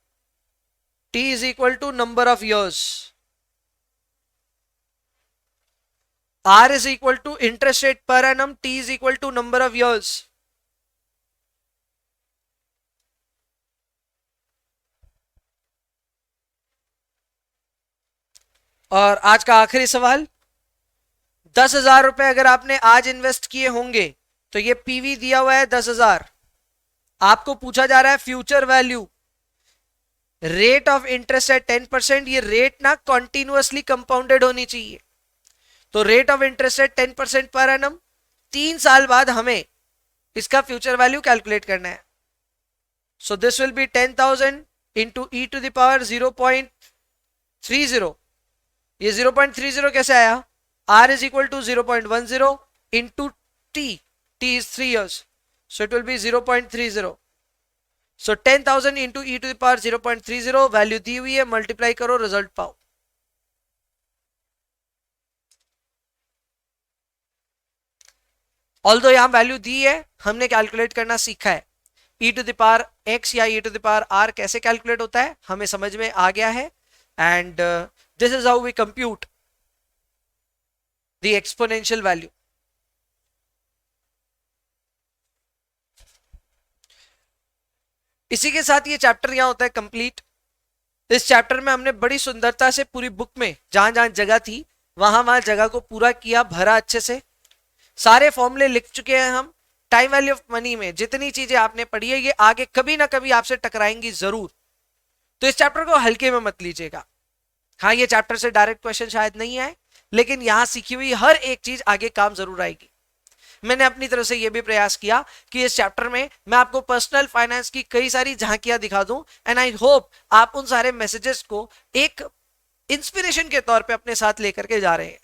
A: T is equal to number of years. R is equal to interest rate per annum, T is equal to number of years. और आज का आखिरी सवाल, 10,000 रुपए अगर आपने आज इन्वेस्ट किए होंगे तो ये पीवी दिया हुआ है 10,000। आपको पूछा जा रहा है future value, rate of interest है 10%। ये रेट ना कॉन्टिन्यूअसली कंपाउंडेड होनी चाहिए। तो रेट ऑफ इंटरेस्ट है 10% पर एनम। 3 साल बाद हमें इसका फ्यूचर वैल्यू कैलकुलेट करना है। So this will be 10,000 into E to the power 0.30। ये 0.30 कैसे आया, R is equal to 0.10 into T. T is 3 years. So it will be 0.30. So 10,000 into e to the power 0.30 value दी हुई है, मल्टीप्लाई करो रिजल्ट पाओ। ऑल्दो यहां वैल्यू दी है, हमने कैलकुलेट करना सीखा है। e to the power x या e to the power r कैसे कैलकुलेट होता है हमें समझ में आ गया है। And this is how we compute the exponential value. इसी के साथ ये चैप्टर यहां होता है कंप्लीट। इस चैप्टर में हमने बड़ी सुंदरता से पूरी बुक में जहां जहां जगह थी वहां जगह को पूरा किया, भरा अच्छे से। सारे फॉर्मूले लिख चुके हैं हम। टाइम वैल्यू ऑफ मनी में जितनी चीजें आपने पढ़ी है ये आगे कभी ना कभी आपसे टकराएंगी जरूर। तो इस चैप्टर को हल्के में मत लीजिएगा। हाँ, ये चैप्टर से डायरेक्ट क्वेश्चन शायद नहीं आए, लेकिन यहां सीखी हुई हर एक चीज आगे काम जरूर आएगी। मैंने अपनी तरफ से यह भी प्रयास किया कि इस चैप्टर में मैं आपको पर्सनल फाइनेंस की कई सारी झांकियां दिखा दूं। एंड आई होप आप उन सारे मैसेजेस को एक इंस्पिरेशन के तौर पे अपने साथ लेकर के जा रहे हैं।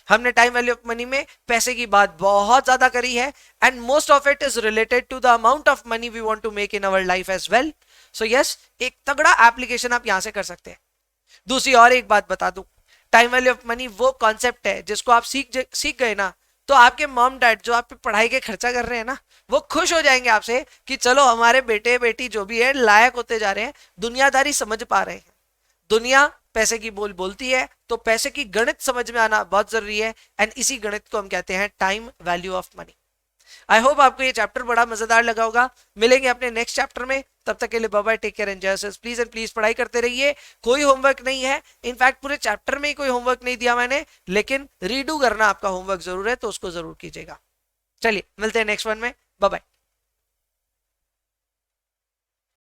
A: हमने टाइम वैल्यू ऑफ मनी में पैसे की बात बहुत ज्यादा करी है, and most of it is related to the amount of money we want to make in our life as well. So yes, एक तगड़ा एप्लीकेशन आप यहां से कर सकते हैं। दूसरी और एक बात बता दूं, टाइम वैल्यू ऑफ मनी वो कॉन्सेप्ट है जिसको आप सीख गए ना, तो आपके मॉम डैड जो आप पे पढ़ाई के खर्चा कर रहे हैं ना, वो खुश हो जाएंगे आपसे कि चलो हमारे बेटे बेटी जो भी है लायक होते जा रहे हैं, दुनियादारी समझ पा रहे हैं। दुनिया पैसे की बोल बोलती है, तो पैसे की गणित समझ में आना बहुत जरूरी है, एंड इसी गणित को हम कहते हैं time value of money. I hope आपको ये चैप्टर बड़ा मजेदार लगा होगा। मिलेंगे अपने नेक्स्ट चैप्टर में, तब तक के लिए bye bye, take care, enjoy yourselves. Please and please पढ़ाई करते रहिए। कोई होमवर्क नहीं है, इनफैक्ट पूरे चैप्टर में ही कोई होमवर्क नहीं दिया मैंने, लेकिन रीडू करना आपका होमवर्क जरूर है, तो उसको जरूर कीजिएगा। चलिए मिलते हैं नेक्स्ट वन में, बाय बाय।